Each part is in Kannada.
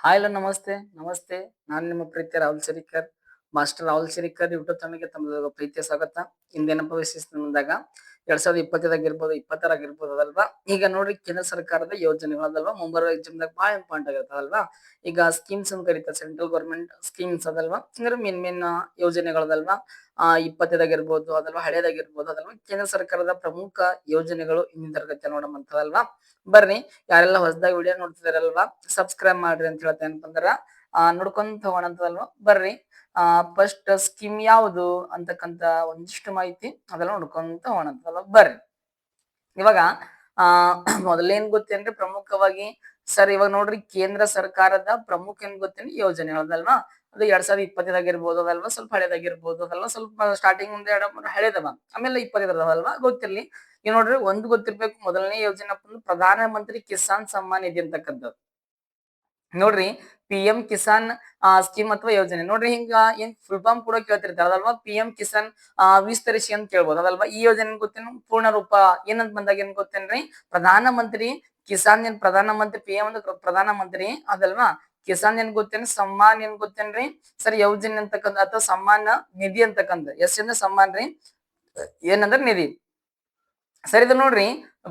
ಹಾಯ್ ಹಲೋ ನಮಸ್ತೆ ನಮಸ್ತೆ. ನಾನು ನಿಮ್ಮ ಪ್ರೀತಿಯ ರಾಹುಲ್ ಶರೀಕರ್, ಮಾಸ್ಟರ್ ರಾಹುಲ್ ಶರೀಕರ್ ಯೂಟ್ಯೂಬ್ ಚಾನಲ್‌ಗೆ ತಮ್ಮ ಪ್ರೀತಿಯ ಸ್ವಾಗತ. ಇಂದೇನಪ್ಪ ವಿಶೇಷ ಬಂದಾಗ 2025 20 ಅದಲ್ವಾ? ಈಗ ನೋಡ್ರಿ ಕೇಂದ್ರ ಸರ್ಕಾರದ ಯೋಜನೆಗಳದಲ್ವಾ ಮುಂಬರುವ ಎಕ್ಸಾಮ್‌ದಾಗ ಭಾಳ ಇಂಪಾರ್ಟೆಂಟ್ ಆಗಿರ್ತದಲ್ವಾ? ಈಗ ಸ್ಕೀಮ್ಸ್ ಅಂತ ಕರೀತಾರೆ ಸೆಂಟ್ರಲ್ ಗವರ್ನಮೆಂಟ್ ಸ್ಕೀಮ್ಸ್ ಅದಲ್ವಾ? ಅಂದ್ರೆ ಮೇನ್ ಯೋಜನೆಗಳದಲ್ವಾ? 25 ಅದಲ್ವಾ ಹಳೇದಾಗಿರ್ಬೋದು ಅದಲ್ವಾ? ಕೇಂದ್ರ ಸರ್ಕಾರದ ಪ್ರಮುಖ ಯೋಜನೆಗಳು ಇಂದಿನ ತರಗತಿಯಲ್ಲಿ ನೋಡೋಣಂತದಲ್ವಾ? ಬರ್ರಿ ಯಾರೆಲ್ಲ ಹೊಸದಾಗಿ ವಿಡಿಯೋ ನೋಡ್ತಿದಾರಲ್ವಾ ಸಬ್ಸ್ಕ್ರೈಬ್ ಮಾಡ್ರಿ ಅಂತ ಹೇಳ್ತೇನೆ ಅಂತಂದ್ರ ನೋಡ್ಕೊಂತ ಹೋಗೋಣಂತದಲ್ವಾ ಬರ್ರಿ. ಫಸ್ಟ್ ಸ್ಕೀಮ್ ಯಾವುದು ಅಂತಕ್ಕಂತ ಒಂದಿಷ್ಟು ಮಾಹಿತಿ ಅದೆಲ್ಲ ನೋಡ್ಕೊಂತ ಹೋಗೋಣಂತದಲ್ವಾ ಬರ್ರಿ. ಇವಾಗ ಆ ಮೊದಲೇನ್ ಗೊತ್ತೇನ್ರಿ ಪ್ರಮುಖವಾಗಿ ಸರ್ ಇವಾಗ ನೋಡ್ರಿ ಕೇಂದ್ರ ಸರ್ಕಾರದ ಪ್ರಮುಖ ಏನ್ ಗೊತ್ತೇನ್ರಿ ಯೋಜನೆಗಳದಲ್ವಾ? ಅದು 2025 ಅದಲ್ವಾ ಸ್ವಲ್ಪ ಹಳೇದಾಗಿರ್ಬೋದು ಅದಲ್ವಾ ಸ್ವಲ್ಪ ಸ್ಟಾರ್ಟಿಂಗ್ ಒಂದ್ ಎರಡು ಹಳೇದವ ಆಮೇಲೆ 25 ಗೊತ್ತಿರ್ಲಿ. ಈಗ ನೋಡ್ರಿ ಒಂದ್ ಗೊತ್ತಿರ್ಬೇಕು ಮೊದಲನೇ ಯೋಜನೆ ಪ್ರಧಾನ ಮಂತ್ರಿ ಕಿಸಾನ್ ಸಮ್ಮಾನ್ ನಿಧಿ ಅಂತಕ್ಕಂಥದ್ದು ನೋಡ್ರಿ. PM ಕಿಸಾನ್ ಸ್ಕೀಮ್ ಅಥವಾ ಯೋಜನೆ ನೋಡ್ರಿ ಹಿಂಗ ಏನ್ ಫುಲ್ ಫಾರ್ಮ್ ಕೂಡ ಕೇಳ್ತಿರ್ತಾರ ಅದಲ್ವಾ PM ಕಿಸಾನ್ ವಿಸ್ತರಿಸಿ ಅಂತ ಕೇಳ್ಬೋದು ಅದಲ್ವಾ. ಈ ಯೋಜನೆ ಗೊತ್ತೇನು ಪೂರ್ಣ ರೂಪ ಏನಂತ ಬಂದಾಗ ಏನ್ ಗೊತ್ತೇನ್ರಿ ಪ್ರಧಾನ ಮಂತ್ರಿ ಕಿಸಾನ್ ಏನ್ ಪ್ರಧಾನ ಮಂತ್ರಿ PM ಅಂದ್ರೆ ಪ್ರಧಾನ ಮಂತ್ರಿ ಅದಲ್ವಾ. ಕಿಸಾನ್ ಏನ್ ಗೊತ್ತೇನ್ ಸಮ್ಮಾನ್ ಏನ್ ಗೊತ್ತೇನ್ರಿ ಸರಿ ಯೋಜನೆ ಅಂತಕ್ಕಂಥ ಅಥವಾ ಸಮ್ಮಾನ ನಿಧಿ ಅಂತಕ್ಕಂಥ ಎಸ್ ಅಂದ್ರೆ ಸಮ್ಮಾನ್ ರೀ ಏನಂದ್ರ ನಿಧಿ ಸರಿ. ಇದು ನೋಡ್ರಿ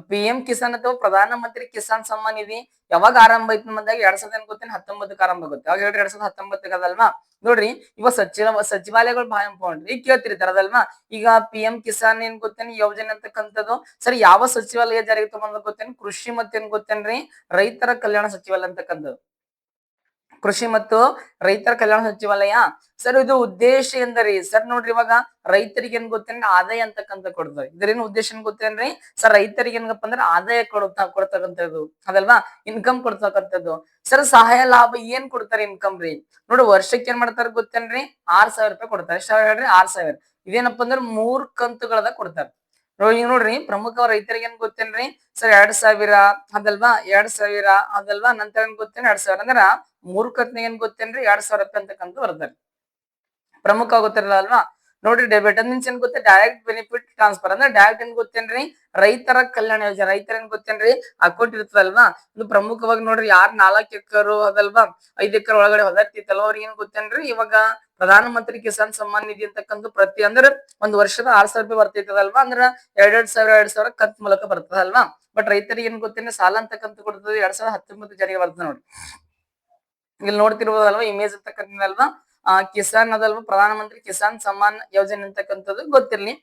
PM ಕಿಸಾನ್ ಅಥವಾ ಪ್ರಧಾನ ಮಂತ್ರಿ ಕಿಸಾನ್ ಸಮ್ಮಾನ್ ನಿಧಿ ಯಾವಾಗ ಆರಂಭ ಆಯ್ತು ಬಂದಾಗ 2019 ಆರಂಭ ಆಗುತ್ತೆ. ಯಾವಾಗ ಹೇಳ್ರಿ 2019 ಅದಲ್ವಾ. ನೋಡ್ರಿ ಇವಾಗ ಸಚಿವಾಲಯಗಳು ಬಹಳ ಇಂಪಾರ್ಟೆಂಟ್ ಈಗ ಕೇಳ್ತಿರ್ತಾರ ಅದಲ್ವಾ. ಈಗ PM ಕಿಸಾನ್ ಏನ್ ಗೊತ್ತೇನ್ ಯೋಜನೆ ಅಂತಕ್ಕಂಥದ್ದು ಸರಿ ಯಾವ ಸಚಿವಾಲಯ ಜಾರಿಗೆ ತಗೊಂಡ್ ಗೊತ್ತೇನ್ ಕೃಷಿ ಮತ್ತೇನ್ ಗೊತ್ತೇನ್ರಿ ರೈತರ ಕಲ್ಯಾಣ ಸಚಿವಾಲಯ ಅಂತಕ್ಕಂಥದ್ದು ಕೃಷಿ ಮತ್ತು ರೈತರ ಕಲ್ಯಾಣ ಸಚಿವಾಲಯ. ಸರ್ ಇದು ಉದ್ದೇಶ ಎಂದರೆ ಸರ್ ನೋಡ್ರಿ ಇವಾಗ ರೈತರಿಗೆ ಏನ್ ಗೊತ್ತೇನ್ರಿ ಆದಾಯ ಅಂತಕ್ಕಂಥ ಕೊಡ್ತಾರೆ. ಇದ್ರೇನು ಉದ್ದೇಶ ಏನ್ ಗೊತ್ತೇನ್ರಿ ಸರ್ ರೈತರಿಗೆ ಏನಪ್ಪಾ ಅಂದ್ರೆ ಆದಾಯ ಕೊಡ್ತಕ್ಕಂಥದ್ದು ಅದಲ್ವಾ ಇನ್ಕಮ್ ಕೊಡ್ತಕ್ಕಂಥದ್ದು. ಸರ್ ಸಹಾಯ ಲಾಭ ಏನ್ ಕೊಡ್ತಾರೆ ಇನ್ಕಮ್ ರೀ ನೋಡಿ ವರ್ಷಕ್ಕೆ ಏನ್ ಮಾಡ್ತಾರ ಗೊತ್ತೇನ್ರಿ 6,000 ರೂಪಾಯಿ ಕೊಡ್ತಾರೆ. ಎಷ್ಟು ಹೇಳ್ರಿ 6,000. ಇದೇನಪ್ಪಾ ಅಂದ್ರೆ 3 ಕಂತುಗಳದಾಗ ಕೊಡ್ತಾರೆ. ಈಗ ನೋಡ್ರಿ ಪ್ರಮುಖ ರೈತರಿಗೆ ಏನ್ ಗೊತ್ತೇನ್ರಿ ಸರ್ 2,000 ಅದಲ್ವಾ 2,000 ಅದಲ್ವಾ ನಂತರ ಏನ್ ಗೊತ್ತೇನ್ 2,000 ಅಂದ್ರ 3 ಕಂತಿನಾಗ ಏನ್ ಗೊತ್ತೇನ್ರಿ 2,000 ರೂಪಾಯಿ ಅಂತಕ್ಕಂತ ಬರ್ತಾರೆ. ಪ್ರಮುಖ ಗೊತ್ತಿರಲ್ಲ ಅಲ್ವಾ. ನೋಡ್ರಿ ಡೆಬಿಟ್ ಮೀನ್ಸ್ ಏನ್ ಗೊತ್ತ ಡೈರೆಕ್ಟ್ ಬೆನಿಫಿಟ್ ಟ್ರಾನ್ಸ್ಫರ್ ಅಂದ್ರೆ ಡೈರೆಕ್ಟ್ ಏನ್ ಗೊತ್ತೇನ್ರಿ ರೈತರ ಕಲ್ಯಾಣ ಯೋಜನೆ ರೈತರ ಏನ್ ಗೊತ್ತೇನ್ರಿ ಅಕೌಂಟ್ ಇರ್ತದಲ್ವಾ. ಇದು ಪ್ರಮುಖವಾಗಿ ನೋಡ್ರಿ ಯಾರ್ 4 ಎಕರೆ ಅದಲ್ವಾ 5 ಎಕರೆ ಒಳಗಡೆ ಹೊಲ ಇರ್ತಿತ್ತಲ್ವ ಅವ್ರಿಗೆ ಏನ್ ಗೊತ್ತೇನ್ರಿ ಇವಾಗ ಪ್ರಧಾನ ಮಂತ್ರಿ ಕಿಸಾನ್ ಸಮ್ಮಾನ್ ನಿಧಿ ಅಂತಕ್ಕಂಥ ಪ್ರತಿ ಅಂದ್ರೆ ಒಂದ್ ವರ್ಷದ 6,000 ರೂಪಾಯಿ ಬರ್ತಿತ್ತದಲ್ವಾ ಅಂದ್ರ 2,000 ಕಂತ್ ಮೂಲಕ ಬರ್ತದಲ್ವಾ. ಬಟ್ ರೈತರಿಗೆ ಏನ್ ಗೊತ್ತೇನ್ರಿ ಸಾಲ ಅಂತಕ್ಕಂಥ ಕೊಡ್ತದೆ 2019 ಜಾರಿಗೆ ಬರ್ತದೆ ನೋಡಿ. ಇಲ್ಲಿ ನೋಡ್ತಿರ್ಬೋದಲ್ವಾ ಇಮೇಜ್ ಅಂತಕ್ಕಂಥದ್ದಲ್ವಾ ಕಿಸಾನ್ ಅದಲ್ವಾ ಪ್ರಧಾನ ಮಂತ್ರಿ ಕಿಸಾನ್ ಸಮ್ಮಾನ್ ಯೋಜನೆ ಅಂತಕ್ಕಂಥದ್ದು ಗೊತ್ತಿರ್ಲಿ.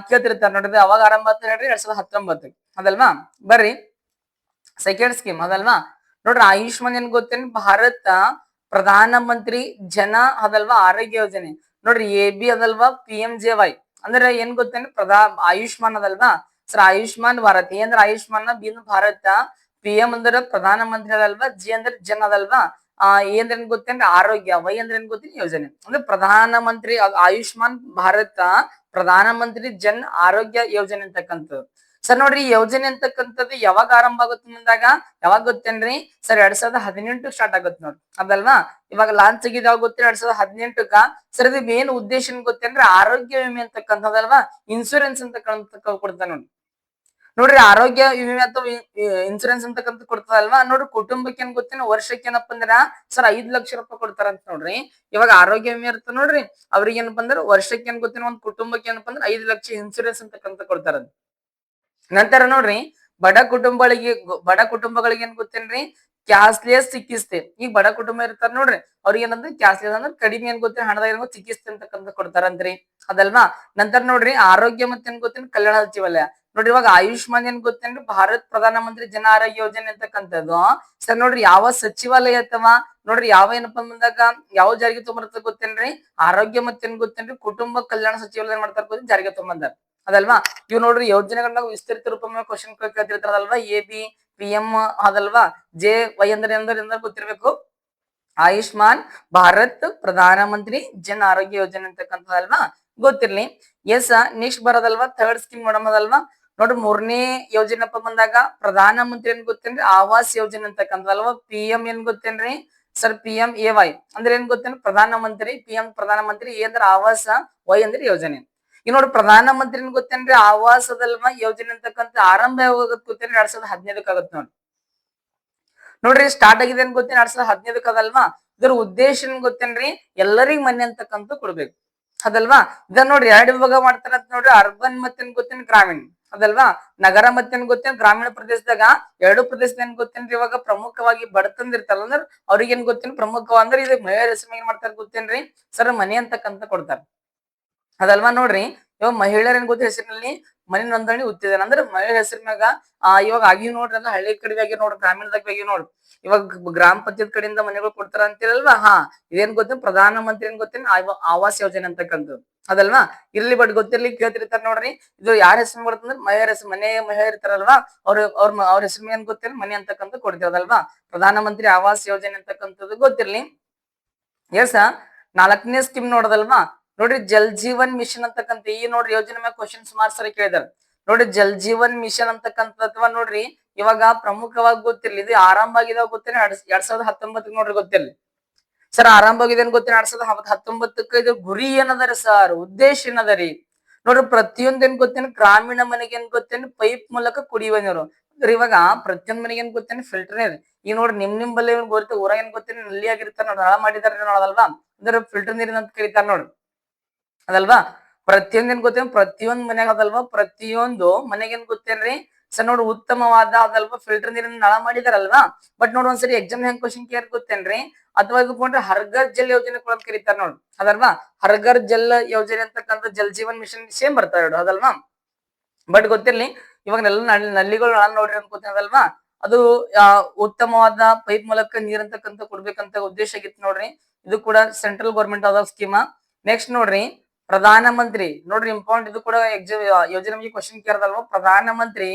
ಕೇಳ್ತಿರ್ತಾರೆ ನೋಡ್ರಿ ಅವಾಗ ಆರಂಭ ಅಂತ ಹೇಳ್ರಿ 2019 ಅದಲ್ವಾ. ಬರ್ರಿ ಸೆಕೆಂಡ್ ಸ್ಕೀಮ್ ಅದಲ್ವಾ. ನೋಡ್ರಿ ಆಯುಷ್ಮಾನ್ ಏನ್ ಗೊತ್ತೇನ್ ಭಾರತ ಪ್ರಧಾನ ಮಂತ್ರಿ ಜನ ಅದಲ್ವಾ ಆರೋಗ್ಯ ಯೋಜನೆ ನೋಡ್ರಿ AB ಅದಲ್ವಾ PMJY ಅಂದ್ರೆ ಏನ್ ಗೊತ್ತೇನ್ ಆಯುಷ್ಮಾನ್ ಅದಲ್ವಾ ಸರ್ ಆಯುಷ್ಮಾನ್ ಭಾರತ್ ಅಂದ್ರೆ ಆಯುಷ್ಮಾನ್ ಬಿ ಭಾರತ PM ಅಂದ್ರೆ ಪ್ರಧಾನ ಮಂತ್ರಿ ಅದಲ್ವಾ G ಅಂದ್ರೆ ಜನ ಅದಲ್ವಾ ಏನ್ ಗೊತ್ತೇನ್ರಿ ಆರೋಗ್ಯ Y ಅಂದ್ರೆ ಏನ್ ಗೊತ್ತೇನ್ ಯೋಜನೆ ಅಂದ್ರೆ ಪ್ರಧಾನ ಮಂತ್ರಿ ಆಯುಷ್ಮಾನ್ ಭಾರತ ಪ್ರಧಾನ ಮಂತ್ರಿ ಜನ್ ಆರೋಗ್ಯ ಯೋಜನೆ ಅಂತಕ್ಕಂಥದ್ದು. ಸರ್ ನೋಡ್ರಿ ಈ ಯೋಜನೆ ಅಂತಕ್ಕಂಥದ್ದು ಯಾವಾಗ ಆರಂಭ ಆಗುತ್ತೆ ಅಂದಾಗ ಯಾವಾಗ ಗೊತ್ತೇನ್ರಿ ಸರ್ 2018 ಸ್ಟಾರ್ಟ್ ಆಗುತ್ತೆ ನೋಡ್ರಿ ಅದಲ್ವಾ. ಇವಾಗ ಲಾಂಚ್ ಆಗಿದ್ ಯಾವಾಗ ಗೊತ್ತೇನ್ 2018ಕ ಸರ್ ಇದು ಮೇನ್ ಉದ್ದೇಶ ಏನ್ ಗೊತ್ತೇನ್ರಿ ಆರೋಗ್ಯ ವಿಮೆ ಅಂತಕ್ಕಂಥದ್ದಲ್ವಾ ಇನ್ಸೂರೆನ್ಸ್ ಅಂತಕ್ಕಂಥ ಕೊಡ್ತಾನೆ ನೋಡಿ. ನೋಡ್ರಿ ಆರೋಗ್ಯ ವಿಮೆ ಅಥವಾ ಇನ್ಸೂರೆನ್ಸ್ ಅಂತಕ್ಕಂಥ ಕೊಡ್ತದಲ್ವಾ ನೋಡ್ರಿ ಕುಟುಂಬಕ್ಕೆ ಏನ್ ಗೊತ್ತೇನ ವರ್ಷಕ್ಕೆ ಏನಪ್ಪಾ ಅಂದ್ರ ಸರ್ 5 ಲಕ್ಷ ರೂಪಾಯಿ ಕೊಡ್ತಾರಂತ ನೋಡ್ರಿ. ಇವಾಗ ಆರೋಗ್ಯ ವಿಮೆ ಇರ್ತ ನೋಡ್ರಿ ಅವ್ರಿಗೆ ಏನಪ್ಪಾ ಅಂದ್ರೆ ವರ್ಷಕ್ಕೆ ಏನ್ ಗೊತ್ತೇನ ಒಂದ್ ಕುಟುಂಬಕ್ಕೆ ಏನಪ್ಪಾ ಅಂದ್ರೆ 5 ಲಕ್ಷ ಇನ್ಸೂರೆನ್ಸ್ ಅಂತಕ್ಕಂಥ ಕೊಡ್ತಾರ. ನಂತರ ನೋಡ್ರಿ ಬಡ ಕುಟುಂಬಗಳಿಗೆ ಏನ್ ಗೊತ್ತೇನ್ರಿ ಕ್ಯಾಶ್ಲೆಸ್ ಚಿಕಿತ್ಸೆ ಈಗ ಬಡ ಕುಟುಂಬ ಇರ್ತಾರ ನೋಡ್ರಿ ಅವ್ರಿಗೆ ಏನಂದ್ರೆ ಕ್ಯಾಶ್ಲೆಸ್ ಅಂದ್ರೆ ಕಡಿಮೆ ಏನ್ ಗೊತ್ತೇನ್ ಹಣದಾಗ ಚಿಕಿತ್ಸೆ ಅಂತಕ್ಕಂಥ ಕೊಡ್ತಾರಂತ್ರಿ ಅದಲ್ವಾ. ನಂತರ ನೋಡ್ರಿ ಆರೋಗ್ಯ ಮತ್ತೆ ಏನ್ ಗೊತ್ತೇನ್ ಕಲ್ಯಾಣ ಸಚಿವಾಲಯ ನೋಡ್ರಿ ಇವಾಗ ಆಯುಷ್ಮಾನ್ ಏನ್ ಗೊತ್ತೇನ್ರಿ ಭಾರತ್ ಪ್ರಧಾನ ಮಂತ್ರಿ ಜನ ಆರೋಗ್ಯ ಯೋಜನೆ ಅಂತಕ್ಕಂಥದ್ದು ಸರ್ ನೋಡ್ರಿ ಯಾವ ಸಚಿವಾಲಯ ಅಥವಾ ನೋಡ್ರಿ ಯಾವ ಏನಪ್ಪಾ ಬಂದಾಗ ಯಾವ ಜಾರಿಗೆ ತೊಗೊಂಬರ್ತ ಗೊತ್ತೇನ್ರಿ ಆರೋಗ್ಯ ಮತ್ತೆ ಏನ್ ಗೊತ್ತೇನ್ರಿ ಕುಟುಂಬ ಕಲ್ಯಾಣ ಸಚಿವಾಲಯ ಏನ್ ಮಾಡ್ತಾರ ಗೊತ್ತೇನ್ ಜಾರಿಗೆ ತೊಗೊಂಬಂದಾರ ಅದಲ್ವಾ. ಇವ್ ನೋಡ್ರಿ ಯೋಜನೆಗಳನ್ನ ವಿಸ್ತರಿತ ರೂಪ ಕ್ವಶನ್ ಕೇಳ್ತಿರ್ತಾರಲ್ವಾ AB PM ಅದಲ್ವಾ JY ಅಂದ್ರೆ ಗೊತ್ತಿರ್ಬೇಕು ಆಯುಷ್ಮಾನ್ ಭಾರತ್ ಪ್ರಧಾನ ಮಂತ್ರಿ ಜನ್ ಆರೋಗ್ಯ ಯೋಜನೆ ಅಂತಕ್ಕಂಥದಲ್ವಾ ಗೊತ್ತಿರ್ಲಿ. ಎಸ್ ನೆಕ್ಸ್ಟ್ ಬರೋದಲ್ವಾ ಥರ್ಡ್ ಸ್ಕೀಮ್ ನೋಡೋದಲ್ವಾ. ನೋಡ್ರಿ 3ನೇ ಯೋಜನೆಪ್ಪ ಬಂದಾಗ ಪ್ರಧಾನ ಮಂತ್ರಿ ಏನ್ ಗೊತ್ತೇನ್ರಿ ಆವಾಸ್ ಯೋಜನೆ ಅಂತಕ್ಕಂಥದಲ್ವಾ. PM ಏನ್ ಗೊತ್ತೇನ್ರಿ ಸರ್ PMAY ಅಂದ್ರೆ ಏನ್ ಗೊತ್ತೇನ್ರಿ ಪ್ರಧಾನ ಮಂತ್ರಿ PM ಪ್ರಧಾನ ಮಂತ್ರಿ A ಅಂದ್ರೆ ಆವಾಸ Y ಅಂದ್ರೆ ಯೋಜನೆ. ಈಗ ನೋಡ್ರಿ ಪ್ರಧಾನ ಮಂತ್ರಿ ಏನ್ ಗೊತ್ತೇನ್ರಿ ಆವಾಸದಲ್ವಾ ಯೋಜನೆ ಅಂತಕ್ಕಂಥ ಆರಂಭ ಯಾವಾಗ ಗೊತ್ತೇನ್ರಿ 2015 ಆಗತ್ತೆ ನೋಡ್ರಿ. ನೋಡ್ರಿ ಸ್ಟಾರ್ಟ್ ಆಗಿದೆ ಅಂತ ಗೊತ್ತೇನ್ 2015 ಅದಲ್ವಾ. ಇದ್ರ ಉದ್ದೇಶ ಏನ್ ಗೊತ್ತೇನ್ರಿ, ಎಲ್ಲರಿಗ್ ಮನೆ ಅಂತಕ್ಕಂತ ಕೊಡ್ಬೇಕು ಅದಲ್ವಾ. ಇದನ್ನ ನೋಡ್ರಿ ಎರಡು ವಿಭಾಗ ಮಾಡ್ತಾರ ಅಂತ ನೋಡ್ರಿ, ಅರ್ಬನ್ ಮತ್ತೇನ್ ಗೊತ್ತೇನ್ ಗ್ರಾಮೀಣ ಅದಲ್ವಾ. ನಗರ ಮತ್ತೇನ್ ಗೊತ್ತೇನ್ ಗ್ರಾಮೀಣ ಪ್ರದೇಶದಾಗ ಎರಡು ಪ್ರದೇಶದ ಏನ್ ಗೊತ್ತೇನ್ರಿ, ಇವಾಗ ಪ್ರಮುಖವಾಗಿ ಬಡತಂದ ಇರ್ತಾರಲ್ಲ ಅಂದ್ರೆ ಅವ್ರಿಗೆ ಏನ್ ಗೊತ್ತೇನ್ ಪ್ರಮುಖ ಅಂದ್ರೆ ಇದು ಮಹಿಳೆಯರ ಹೆಸರು ಏನ್ ಮಾಡ್ತಾರ ಗೊತ್ತೇನ್ರಿ, ಸರ್ ಮನೆ ಅಂತಕ್ಕಂತ ಕೊಡ್ತಾರ ಅದಲ್ವಾ. ನೋಡ್ರಿ ಇವಾಗ ಮಹಿಳೆಯರ ಏನ್ ಗೊತ್ತ ಹೆಸರಿನಲ್ಲಿ ಮನೆ ನೋಂದಣಿ ಉತ್ತಿದಾರೆ ಅಂದ್ರೆ ಮಹಿಳೆ ಹೆಸರು ಮ್ಯಾಗ ಇವಾಗ ಆಗಿವ್ ನೋಡ್ರಿ, ಅಂದ್ರೆ ಹಳ್ಳಿ ಕಡೆ ಆಗಿ ನೋಡ್ರಿ, ಗ್ರಾಮೀಣದಾಗ ಆಗಿ ನೋಡ್ರಿ. ಇವಾಗ ಗ್ರಾಮ ಪಂಚಾಯತ್ ಕಡೆಯಿಂದ ಮನೆಗಳು ಕೊಡ್ತಾರ ಅಂತೀರಲ್ವಾ. ಇದೇನ್ ಗೊತ್ತೇನ್ ಪ್ರಧಾನ ಮಂತ್ರಿ ಏನ್ ಗೊತ್ತೇನ್ ಆವಾಸ್ ಯೋಜನೆ ಅಂತಕ್ಕಂಥದ್ದು ಅದಲ್ವಾ. ಇರ್ಲಿ ಬಟ್ ಗೊತ್ತಿರ್ಲಿ ಕೇಳ್ತಿರ್ತಾರ ನೋಡ್ರಿ, ಇದು ಯಾರ ಹೆಸರು ಬರ್ತಂದ್ರೆ ಮಹಿಳೆಯರ ಹೆಸರು, ಮನೆ ಮಹಿಳೆ ಇರ್ತಾರಲ್ವಾ ಅವ್ರ ಹೆಸರು ಏನ್ ಗೊತ್ತೇನ್ ಮನೆ ಅಂತಕ್ಕಂಥ ಕೊಡ್ತೀವದಲ್ವಾ. ಪ್ರಧಾನ ಮಂತ್ರಿ ಆವಾಸ್ ಯೋಜನೆ ಅಂತಕ್ಕಂಥದ್ದು ಗೊತ್ತಿರ್ಲಿ. ಎಸ್ 4ನೇ ಸ್ಕೀಮ್ ನೋಡೋದಲ್ವಾ. ನೋಡ್ರಿ ಜಲ್ ಜೀವನ್ ಮಿಷನ್ ಅಂತಕ್ಕಂಥ ಈ ನೋಡ್ರಿ ಯೋಜನೆ ಮೇಲೆ ಕ್ವಶನ್ ಸುಮಾರು ಸರಿ ಕೇಳಿದಾರೆ ನೋಡ್ರಿ. ಜಲ್ ಜೀವನ್ ಮಿಷನ್ ಅಂತಕ್ಕಂಥ ಅಥವಾ ನೋಡ್ರಿ ಇವಾಗ ಪ್ರಮುಖವಾಗಿ ಗೊತ್ತಿರ್ಲಿ, ಇದು ಆರಂಭ ಆಗಿದೆ ಗೊತ್ತೇನೆ 2019 ನೋಡ್ರಿ ಗೊತ್ತಿರ್ಲಿ ಸರ್. ಆರಂಭ ಆಗಿದೆ ಅಂತ ಗೊತ್ತೇನೆ 2019. ಇದು ಗುರಿ ಏನದರಿ ಸರ್, ಉದ್ದೇಶ ಏನದರಿ ನೋಡ್ರಿ. ಪ್ರತಿಯೊಂದ್ ಏನ್ ಗೊತ್ತೇನೆ ಗ್ರಾಮೀಣ ಮನೆಗೆ ಏನ್ ಗೊತ್ತೇನೆ ಪೈಪ್ ಮೂಲಕ ಕುಡಿಯುವ ನೀರು. ಇವಾಗ ಪ್ರತಿಯೊಂದ್ ಮನೆಗೆ ಏನ್ ಗೊತ್ತೇನೆ ಫಿಲ್ಟರ್ ನೀರ್. ಈಗ ನೋಡ್ರಿ ನಿಮ್ ಬಲ್ಲಿ ಗೊತ್ತ ಊರಾಗ ಏನ್ ಗೊತ್ತೇನೆ ನಲ್ಲಿ ಆಗಿರ್ತಾರ ನೋಡ್ರಿ, ನಳ ಮಾಡಿದಾರೆ ನೋಡೋದಲ್ವಾ, ಅಂದ್ರೆ ಫಿಲ್ಟರ್ ನೀರಿನ ಅಂತ ಕರೀತಾರ ನೋಡ್ರಿ ಅದಲ್ವಾ. ಪ್ರತಿಯೊಂದ್ ಏನ್ ಗೊತ್ತೇನ್ ಪ್ರತಿಯೊಂದ್ ಮನ್ಯಾಗ ಅದಲ್ವಾ, ಪ್ರತಿಯೊಂದು ಮನೆಗೆ ಏನ್ ಗೊತ್ತೇನ್ರಿ ಸರ್ ನೋಡ್ರಿ ಉತ್ತಮವಾದ ಅದಲ್ವಾ ಫಿಲ್ಟರ್ ನೀರಿನ ನಳ ಮಾಡಿದಾರಲ್ವಾ. ಬಟ್ ನೋಡ್ರಿ ಒಂದ್ಸರಿ ಎಕ್ಸಾಮ್ ಹೆಂಗ್ ಕ್ವಶನ್ ಕೇರ್ ಗೊತ್ತೇನ್ರಿ, ಅಥವಾ ಇದಕೊಂಡ್ರೆ ಹರ್ಘರ್ ಜಲ್ ಯೋಜನೆ ಕೂಡ ಕರೀತಾರ ನೋಡ್ರಿ ಅದಲ್ವಾ. ಹರ್ಘರ್ ಜಲ್ ಯೋಜನೆ ಅಂತಕ್ಕಂಥ ಜಲ್ ಜೀವನ್ ಮಿಷನ್ ಸೇಮ್ ಬರ್ತಾವ ನೋಡ್ರಿ ಅದಲ್ವಾ. ಬಟ್ ಗೊತ್ತಿರ್ಲಿ ಇವಾಗ ನಲ್ಲಿಗಳು ನೋಡ್ರಿ ಅಂತ ಗೊತ್ತದಲ್ವಾ. ಅದು ಉತ್ತಮವಾದ ಪೈಪ್ ಮೂಲಕ ನೀರ್ ಅಂತಕ್ಕಂಥ ಕೊಡ್ಬೇಕಂತ ಉದ್ದೇಶ ಆಗಿತ್ತು ನೋಡ್ರಿ. ಇದು ಕೂಡ ಸೆಂಟ್ರಲ್ ಗೌರ್ಮೆಂಟ್ ಆದ ಸ್ಕೀಮ. ನೆಕ್ಸ್ಟ್ ನೋಡ್ರಿ ಪ್ರಧಾನ ಮಂತ್ರಿ ನೋಡ್ರಿ ಇಂಪಾರ್ಟೆಂಟ್, ಇದು ಕೂಡ ಎಕ್ಸಾಮ್ ಯೋಜನೆ ಬಗ್ಗೆ ಕ್ವಶನ್ ಕೇಳದಲ್ವಾ. ಪ್ರಧಾನ ಮಂತ್ರಿ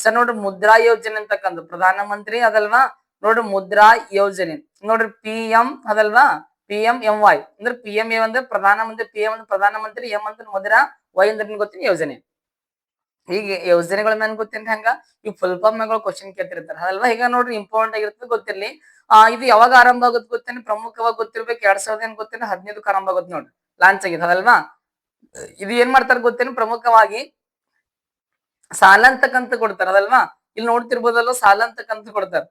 ಸರ್ ನೋಡ್ರಿ ಮುದ್ರಾ ಯೋಜನೆ ಅಂತಕ್ಕಂಥ ಪ್ರಧಾನ ಮಂತ್ರಿ ಅದಲ್ವಾ. ನೋಡ್ರಿ ಮುದ್ರಾ ಯೋಜನೆ ನೋಡ್ರಿ PM ಅದಲ್ವಾ, PMMY ಅಂದ್ರೆ PM ಅಂದ್ರೆ ಪ್ರಧಾನ ಮಂತ್ರಿ, PM ಅಂದ್ರೆ ಪ್ರಧಾನ ಮಂತ್ರಿ, M ಅಂದ್ರೆ ಮುದ್ರಾ, Y ಅಂದ್ರೆ ಗೊತ್ತೀನಿ ಯೋಜನೆ. ಹೀಗೆ ಯೋಜನೆಗಳ ಮೇಲೆ ಗೊತ್ತೇನ್ರಿ ಹಂಗ ಈ ಫುಲ್ ಫಾರ್ಮ್ ಗಳು ಕ್ವಶನ್ ಕೇಳ್ತಿರ್ತಾರೆ ಅದಲ್ವಾ. ಈಗ ನೋಡ್ರಿ ಇಂಪಾರ್ಟೆಂಟ್ ಆಗಿರ್ತದೆ ಗೊತ್ತಿರ್ಲಿ. ಇದು ಯಾವಾಗ ಆರಂಭ ಆಗುತ್ತೆ ಗೊತ್ತೇನೆ, ಪ್ರಮುಖವಾಗಿ ಗೊತ್ತಿರ್ಬೇಕು 2000 ಗೊತ್ತೇನೆ 15 ಆರಂಭ ಆಗುತ್ತೆ ನೋಡ್ರಿ, ಲಾಂಚ್ ಆಗಿದೆ ಅದಲ್ವಾ. ಇದು ಏನ್ ಮಾಡ್ತಾರೆ ಗೊತ್ತೇನು, ಪ್ರಮುಖವಾಗಿ ಸಾಲ ಅಂತಕ್ಕಂತ ಕೊಡ್ತಾರ ಅದಲ್ವಾ. ಇಲ್ಲಿ ನೋಡ್ತಿರ್ಬೋದಲ್ವಾ ಸಾಲ ಅಂತಕ್ಕಂತ ಕೊಡ್ತಾರ.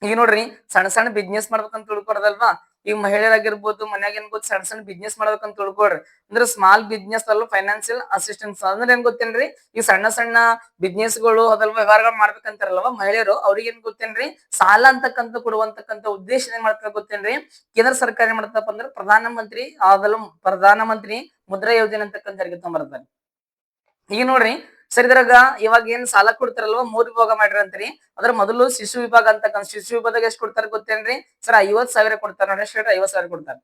ಈಗ ನೋಡ್ರಿ ಸಣ್ಣ ಸಣ್ಣ ಬಿಸ್ನೆಸ್ ಮಾಡ್ಬೇಕಂತ ತಿಳ್ಕೊಡದಲ್ವಾ. ಈಗ ಮಹಿಳೆಯರಾಗಿರ್ಬೋದು ಮನ್ಯಾಗ ಏನ್ ಗೊತ್ತ ಸಣ್ಣ ಸಣ್ಣ ಬಿಸ್ನೆಸ್ ಮಾಡ್ಬೇಕಂತ ತಿಳ್ಕೊಡ್ರಿ, ಅಂದ್ರೆ ಸ್ಮಾಲ್ ಬಿಸ್ನೆಸ್ ಅಲ್ಲ ಫೈನಾನ್ಸಿಯಲ್ ಅಸಿಸ್ಟೆನ್ಸ್ ಅಂದ್ರೆ ಏನ್ ಗೊತ್ತೇನ್ರಿ, ಈ ಸಣ್ಣ ಸಣ್ಣ ಬಿಸ್ನೆಸ್ ಗಳು ಅದಲ್ವಾ ವ್ಯವಹಾರಗಳು ಮಾಡ್ಬೇಕಂತಾರಲ್ವಾ ಮಹಿಳೆಯರು, ಅವ್ರಿಗೆ ಏನ್ ಗೊತ್ತೇನ್ರಿ ಸಾಲ ಅಂತಕ್ಕಂತ ಕೊಡುವಂತಕ್ಕಂತ ಉದ್ದೇಶ ಏನ್ ಮಾಡ್ತಾರ ಗೊತ್ತೇನ್ರಿ. ಕೇಂದ್ರ ಸರ್ಕಾರ ಏನ್ ಮಾಡ್ತಪ್ಪ ಅಂದ್ರೆ ಪ್ರಧಾನ ಮಂತ್ರಿ ಮುದ್ರಾ ಯೋಜನೆ ಅಂತಕ್ಕಂಥ ಜಾರಿಗೆ ತಗೊಂಡ್ಬರ್ತಾರೆ. ಈಗ ನೋಡ್ರಿ ಸರ್ ಇದ್ರಾಗ ಇವಾಗ ಏನ್ ಸಾಲ ಕೊಡ್ತಾರಲ್ವಾ 3 ವಿಭಾಗ ಮಾಡಿರಂತ್ರಿ. ಅದ್ರ ಮೊದಲು ಶಿಶು ವಿಭಾಗ ಅಂತಕ್ಕಂಥ ಶಿಶು ವಿಭಾಗದಾಗ ಎಷ್ಟು ಕೊಡ್ತಾರ ಗೊತ್ತೇನ್ರಿ ಸರ್, 50,000 ಕೊಡ್ತಾರ ನೋಡಿ, ಎಷ್ಟು 50,000 ಕೊಡ್ತಾರ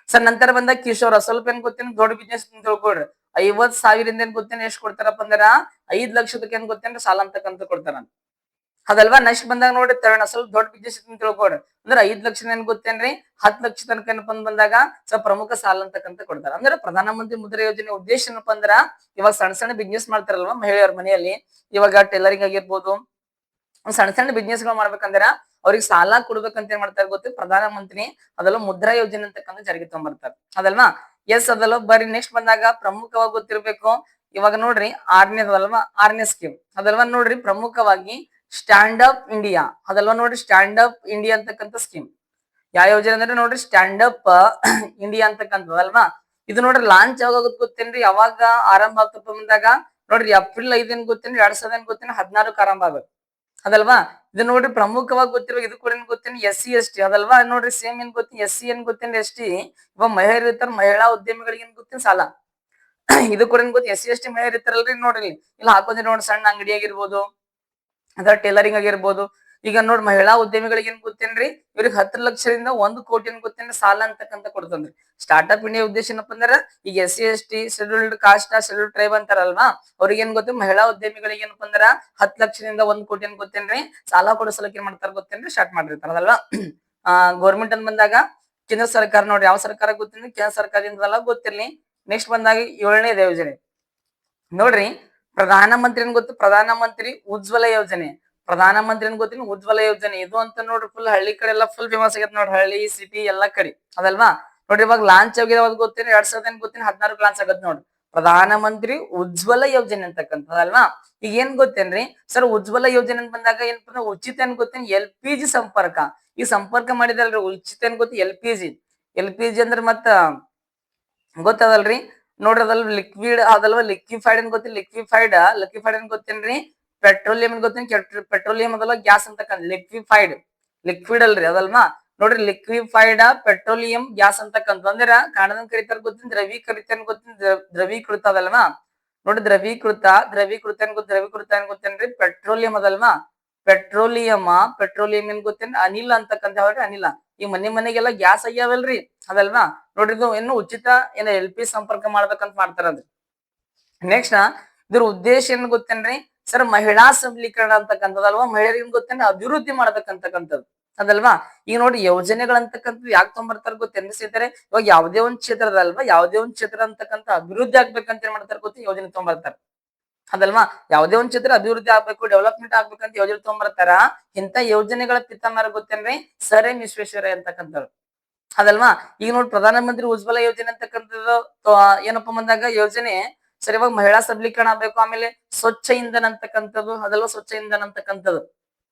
ಸರ್. ನಂತರ ಬಂದ ಕಿಶೋರ ಸ್ವಲ್ಪ ಏನ್ ಗೊತ್ತೇನ್ ದೊಡ್ಡ ಬಿಸ್ನೆಸ್ ತಿಳ್ಕೊಡ್ರಿ, 50,000 ಏನ್ ಗೊತ್ತೇನೆ ಎಷ್ಟು ಕೊಡ್ತಾರಪ್ಪ ಅಂದ್ರ 5 ಲಕ್ಷದಕ್ಕೆ ಏನ್ ಗೊತ್ತೇನ್ರಿ ಸಾಲ ಅಂತಕ್ಕಂತ ಕೊಡ್ತಾರ ಅದಲ್ವಾ. ನೆಕ್ಸ್ಟ್ ಬಂದಾಗ ನೋಡ್ರಿ ತರಣ ಸ್ವಲ್ಪ ದೊಡ್ಡ ಬಿಸ್ನೆಸ್ ತಿಳ್ಕೊಡ್ರಿ, ಅಂದ್ರೆ 5 ಲಕ್ಷ ಏನ್ ಗೊತ್ತೇನ್ರಿ 10 ಲಕ್ಷ ತನಕ ಏನಪ್ಪ ಬಂದಾಗ ಸ್ವಲ್ಪ ಪ್ರಮುಖ ಸಾಲ ಅಂತಕ್ಕಂತ ಕೊಡ್ತಾರ. ಅಂದ್ರೆ ಪ್ರಧಾನ ಮಂತ್ರಿ ಮುದ್ರಾ ಯೋಜನೆ ಉದ್ದೇಶ ಏನಪ್ಪಾ ಅಂದ್ರ ಇವಾಗ ಸಣ್ಣ ಸಣ್ಣ ಬಿಸ್ನೆಸ್ ಮಾಡ್ತಾರಲ್ವಾ ಮಹಿಳೆಯರ ಮನೆಯಲ್ಲಿ, ಇವಾಗ ಟೈಲರಿಂಗ್ ಆಗಿರ್ಬೋದು ಸಣ್ಣ ಸಣ್ಣ ಬಿಸ್ನೆಸ್ ಗಳು ಮಾಡ್ಬೇಕಂದ್ರ ಅವ್ರಿಗೆ ಸಾಲ ಕೊಡ್ಬೇಕಂತ ಏನ್ ಮಾಡ್ತಾರೆ ಗೊತ್ತು, ಪ್ರಧಾನ ಮಂತ್ರಿ ಅದೆಲ್ಲ ಮುದ್ರಾ ಯೋಜನೆ ಅಂತಕ್ಕಂಥ ಜಾರಿಗೆ ತಗೊಂಡ್ಬರ್ತಾರೆ ಅದಲ್ವಾ. ಎಸ್ ಅದಲ್ಲ ಬರ್ರಿ ನೆಕ್ಸ್ಟ್ ಬಂದಾಗ ಪ್ರಮುಖವಾಗಿ ಗೊತ್ತಿರ್ಬೇಕು. ಇವಾಗ ನೋಡ್ರಿ 6ನೇ ಸ್ಕೀಮ್ ಅದಲ್ವಾ. ನೋಡ್ರಿ ಪ್ರಮುಖವಾಗಿ ಸ್ಟ್ಯಾಂಡ್ ಅಪ್ ಇಂಡಿಯಾ ಅದಲ್ವಾ. ನೋಡ್ರಿ ಸ್ಟ್ಯಾಂಡ್ ಅಪ್ ಇಂಡಿಯಾ ಅಂತಕ್ಕಂಥ ಸ್ಕೀಮ್ ಯಾವ ಯೋಜನೆ ಅಂದ್ರೆ ನೋಡ್ರಿ ಸ್ಟ್ಯಾಂಡ್ ಅಪ್ ಇಂಡಿಯಾ ಅಂತಕ್ಕಂಥದಲ್ವಾ. ಇದು ನೋಡ್ರಿ ಲಾಂಚ್ ಯಾವಾಗ ಗೊತ್ತೇನ್ರಿ, ಯಾವಾಗ ಆರಂಭ ಆಗ್ತಪ್ಪ ಬಂದಾಗ ನೋಡ್ರಿ ಏಪ್ರಿಲ್ 5 ಗೊತ್ತೇನ್ರಿ 2000 ಗೊತ್ತೇನೆ 16 ಆರಂಭ ಆಗುತ್ತೆ ಅದಲ್ವಾ. ಇದು ನೋಡ್ರಿ ಪ್ರಮುಖವಾಗಿ ಗೊತ್ತಿರೋ ಇದು ಕೂಡ ಏನ್ ಗೊತ್ತೇನೆ SC ST ಅದಲ್ವಾ. ನೋಡ್ರಿ ಸೇಮ್ ಏನ್ ಗೊತ್ತೀನಿ SC ಏನ್ ಗೊತ್ತೇನೆ ST ಇವಾಗ ಮಹಿಳೆಯರು ಇರ್ತಾರ, ಮಹಿಳಾ ಉದ್ಯಮಿಗಳಿಗೆ ಏನ್ ಗೊತ್ತೀನಿ ಸಾಲ ಇದು ಕೂಡ ಏನ್ ಗೊತ್ತಿ SC ST ಮಹಿಳೆಯರು ಇರ್ತಾರಲ್ರಿ. ನೋಡ್ರಿ ಇಲ್ಲ ಹಾಕೋದ್ರಿ ನೋಡ್ರಿ ಸಣ್ಣ ಅಂಗಡಿ ಆಗಿರ್ಬೋದು ಅದ್ರ ಟೈಲರಿಂಗ್ ಆಗಿರ್ಬೋದು. ಈಗ ನೋಡ್ ಮಹಿಳಾ ಉದ್ಯಮಿಗಳಿಗೆ ಏನ್ ಗೊತ್ತೇನ್ರಿ ಇವ್ರಿಗೆ 10 ಲಕ್ಷದಿಂದ 1 ಕೋಟಿ ಏನ್ ಗೊತ್ತೇನ್ರಿ ಸಾಲ ಅಂತಕ್ಕಂತ ಕೊಡ್ತಂದ್ರಿ. ಸ್ಟಾರ್ಟ್ಅಪ್ ಇಂಡಿಯಾ ಉದ್ದೇಶ ಏನಪ್ಪ ಅಂದ್ರ ಈಗ SC ST scheduled caste scheduled tribe ಅಂತಾರಲ್ವಾ, ಅವ್ರಿಗೆ ಏನ್ ಗೊತ್ತ ಮಹಿಳಾ ಉದ್ಯಮಿಗಳಿಗೆ ಏನಪ್ಪ ಅಂದ್ರ 10 ಲಕ್ಷದಿಂದ 1 ಕೋಟಿ ಏನ್ ಗೊತ್ತೇನ್ರಿ ಸಾಲ ಕೊಡೋ ಸಲಕ್ಕೆ ಏನ್ ಮಾಡ್ತಾರ ಗೊತ್ತೇನ್ರಿ ಸ್ಟಾರ್ಟ್ ಮಾಡಿರ್ತಾರ ಅದಲ್ವಾ. ಗೌರ್ಮೆಂಟ್ ಅಂತ ಬಂದಾಗ ಕೇಂದ್ರ ಸರ್ಕಾರ ನೋಡ್ರಿ ಯಾವ ಸರ್ಕಾರ ಗೊತ್ತೇನ್ರಿ ಕೇಂದ್ರ ಸರ್ಕಾರದಿಂದ ಗೊತ್ತಿರ್ಲಿ. ನೆಕ್ಸ್ಟ್ ಬಂದಾಗ 7ನೇ ಯೋಜನೆ ನೋಡ್ರಿ ಪ್ರಧಾನ ಮಂತ್ರಿ ಏನ್ ಗೊತ್ತು, ಪ್ರಧಾನ ಮಂತ್ರಿ ಉಜ್ವಲ ಯೋಜನೆ. ಪ್ರಧಾನ ಮಂತ್ರಿ ಏನ್ ಗೊತ್ತೀನಿ ಉಜ್ವಲ ಯೋಜನೆ. ಇದು ಅಂತ ನೋಡ್ರಿ ಫುಲ್ ಹಳ್ಳಿ ಕಡೆ ಎಲ್ಲ ಫುಲ್ ಫೇಮಸ್ ಆಗೈತೆ ನೋಡ್ರಿ, ಹಳ್ಳಿ ಸಿಟಿ ಎಲ್ಲಾ ಕಡೆ ಅದಲ್ವಾ. ನೋಡ್ರಿ ಇವಾಗ ಲಾಂಚ್ ಆಗಿದೆ ಗೊತ್ತೇನೆ 2000 ಗೊತ್ತೀನಿ 16 ಲಾಂಚ್ ಆಗತ್ತೆ ನೋಡ್ರಿ. ಪ್ರಧಾನ ಮಂತ್ರಿ ಉಜ್ವಲ ಯೋಜನೆ ಅಂತಕ್ಕಂಥದ್ದಲ್ವಾ. ಈಗ ಏನ್ ಗೊತ್ತೇನ್ರಿ ಸರ್, ಉಜ್ವಲ ಯೋಜನೆ ಅಂತ ಬಂದಾಗ ಏನಪ್ಪ ಉಚಿತ ಏನ್ ಗೊತ್ತೇನ್, LPG ಸಂಪರ್ಕ. ಈ ಸಂಪರ್ಕ ಮಾಡಿದಲ್ರಿ ಉಚಿತ ಏನ್ ಗೊತ್ತಿ, ಎಲ್ ಪಿ ಜಿ ಅಂದ್ರೆ ಮತ್ತ ಗೊತ್ತದಲ್ರಿ. ನೋಡ್ರಿ ಅದಲ್ ಲಿಕ್ವಿಡ್ ಅದಲ್ವಾ, ಲಿಕ್ವಿಫೈಡ್ ಏನ್ ಗೊತ್ತಿಲ್ಲ, ಲಿಕ್ವಿಫೈಡ್ ಏನ್ ಗೊತ್ತೇನ್ರಿ, ಪೆಟ್ರೋಲಿಯಂ ಗೊತ್ತೇನ್, ಪೆಟ್ರೋಲಿಯಂ ಅದಲ್ಲ, ಗ್ಯಾಸ್ ಅಂತಕ್ಕಂಥ ಲಿಕ್ವಿಡ್ ಅಲ್ರಿ ಅದಲ್ವಾ. ನೋಡ್ರಿ ಲಿಕ್ವಿಫೈಡ್ ಪೆಟ್ರೋಲಿಯಂ ಗ್ಯಾಸ್ ಅಂತಕ್ಕಂಥ ಅಂದ್ರ ಕಾಣದ ಕರಿತಾರ ಗೊತ್ತಿನ, ದ್ರವೀಕೃತ ಅದಲ್ವಾ. ನೋಡಿ ದ್ರವೀಕೃತ ಏನ್ ಗೊತ್ತೇನ್ರಿ, ಪೆಟ್ರೋಲಿಯಂ ಅದಲ್ವಾ. ಪೆಟ್ರೋಲಿಯಂ ಏನ್ ಗೊತ್ತೇನ್, ಅನಿಲ ಅಂತಕ್ಕಂಥ ಹೇಳ್ರಿ, ಅನಿಲ. ಈ ಮನೆಗೆಲ್ಲ ಗ್ಯಾಸ್ ಆಗ್ಯಾವಲ್ರಿ ಅದಲ್ವಾ. ನೋಡ್ರಿ ಇದು ಏನು ಉಚಿತ LP ಸಂಪರ್ಕ ಮಾಡ್ಬೇಕಂತ ಮಾಡ್ತಾರದ್ರಿ. ನೆಕ್ಸ್ಟ್ ಇದ್ರ ಉದ್ದೇಶ ಏನ್ ಗೊತ್ತೇನ್ರಿ ಸರ್, ಮಹಿಳಾ ಸಬಲೀಕರಣ ಅಂತಕ್ಕಂಥದ್ದಲ್ವಾ. ಮಹಿಳೆಯರಿಗೆ ಗೊತ್ತೇನ್ರಿ ಅಭಿವೃದ್ಧಿ ಮಾಡ್ಬೇಕಂತಕ್ಕಂಥದ್ದು ಅದಲ್ವಾ. ಈಗ ನೋಡಿ ಯೋಜನೆಗಳಂತಕ್ಕಂಥದ್ದು ಯಾಕೆ ತೊಗೊಂಡ್ಬರ್ತಾರ ಗೊತ್ತೇನ್ರಿ ಸ್ನೇಹಿತರೆ, ಇವಾಗ ಯಾವುದೇ ಒಂದ್ ಕ್ಷೇತ್ರ ಅಂತಕ್ಕಂಥ ಅಭಿವೃದ್ಧಿ ಆಗ್ಬೇಕಂತ ಏನ್ ಮಾಡ್ತಾರ ಗೊತ್ತಿ, ಯೋಜನೆ ತೊಗೊಂಡ್ಬರ್ತಾರ ಅದಲ್ವಾ. ಯಾವುದೇ ಒಂದ್ ಕ್ಷೇತ್ರ ಅಭಿವೃದ್ಧಿ ಆಗ್ಬೇಕು, ಡೆವಲಪ್ಮೆಂಟ್ ಆಗ್ಬೇಕಂತ ಯೋಜನೆ ತೊಗೊಂಡ್ಬರ್ತಾರ. ಇಂತ ಯೋಜನೆಗಳ ಪಿತಾಮರ ಗೊತ್ತೇನ್ರಿ, ಸರ್ ವಿಶ್ವೇಶ್ವರಯ್ಯ ಅಂತಕ್ಕಂಥವ್ರು ಅದಲ್ವಾ. ಈಗ ನೋಡಿ ಪ್ರಧಾನ ಮಂತ್ರಿ ಉಜ್ವಲ ಯೋಜನೆ ಅಂತಕ್ಕಂಥದ್ದು ಏನಪ್ಪಾ ಬಂದಾಗ ಯೋಜನೆ ಸರ್, ಇವಾಗ ಮಹಿಳಾ ಸಬಲೀಕರಣ ಆಗ್ಬೇಕು. ಆಮೇಲೆ ಸ್ವಚ್ಛ ಇಂಧನ ಅಂತಕ್ಕಂಥದ್ದು ಅದಲ್ವಾ, ಸ್ವಚ್ಛ ಇಂಧನ ಅಂತಕ್ಕಂಥದ್ದು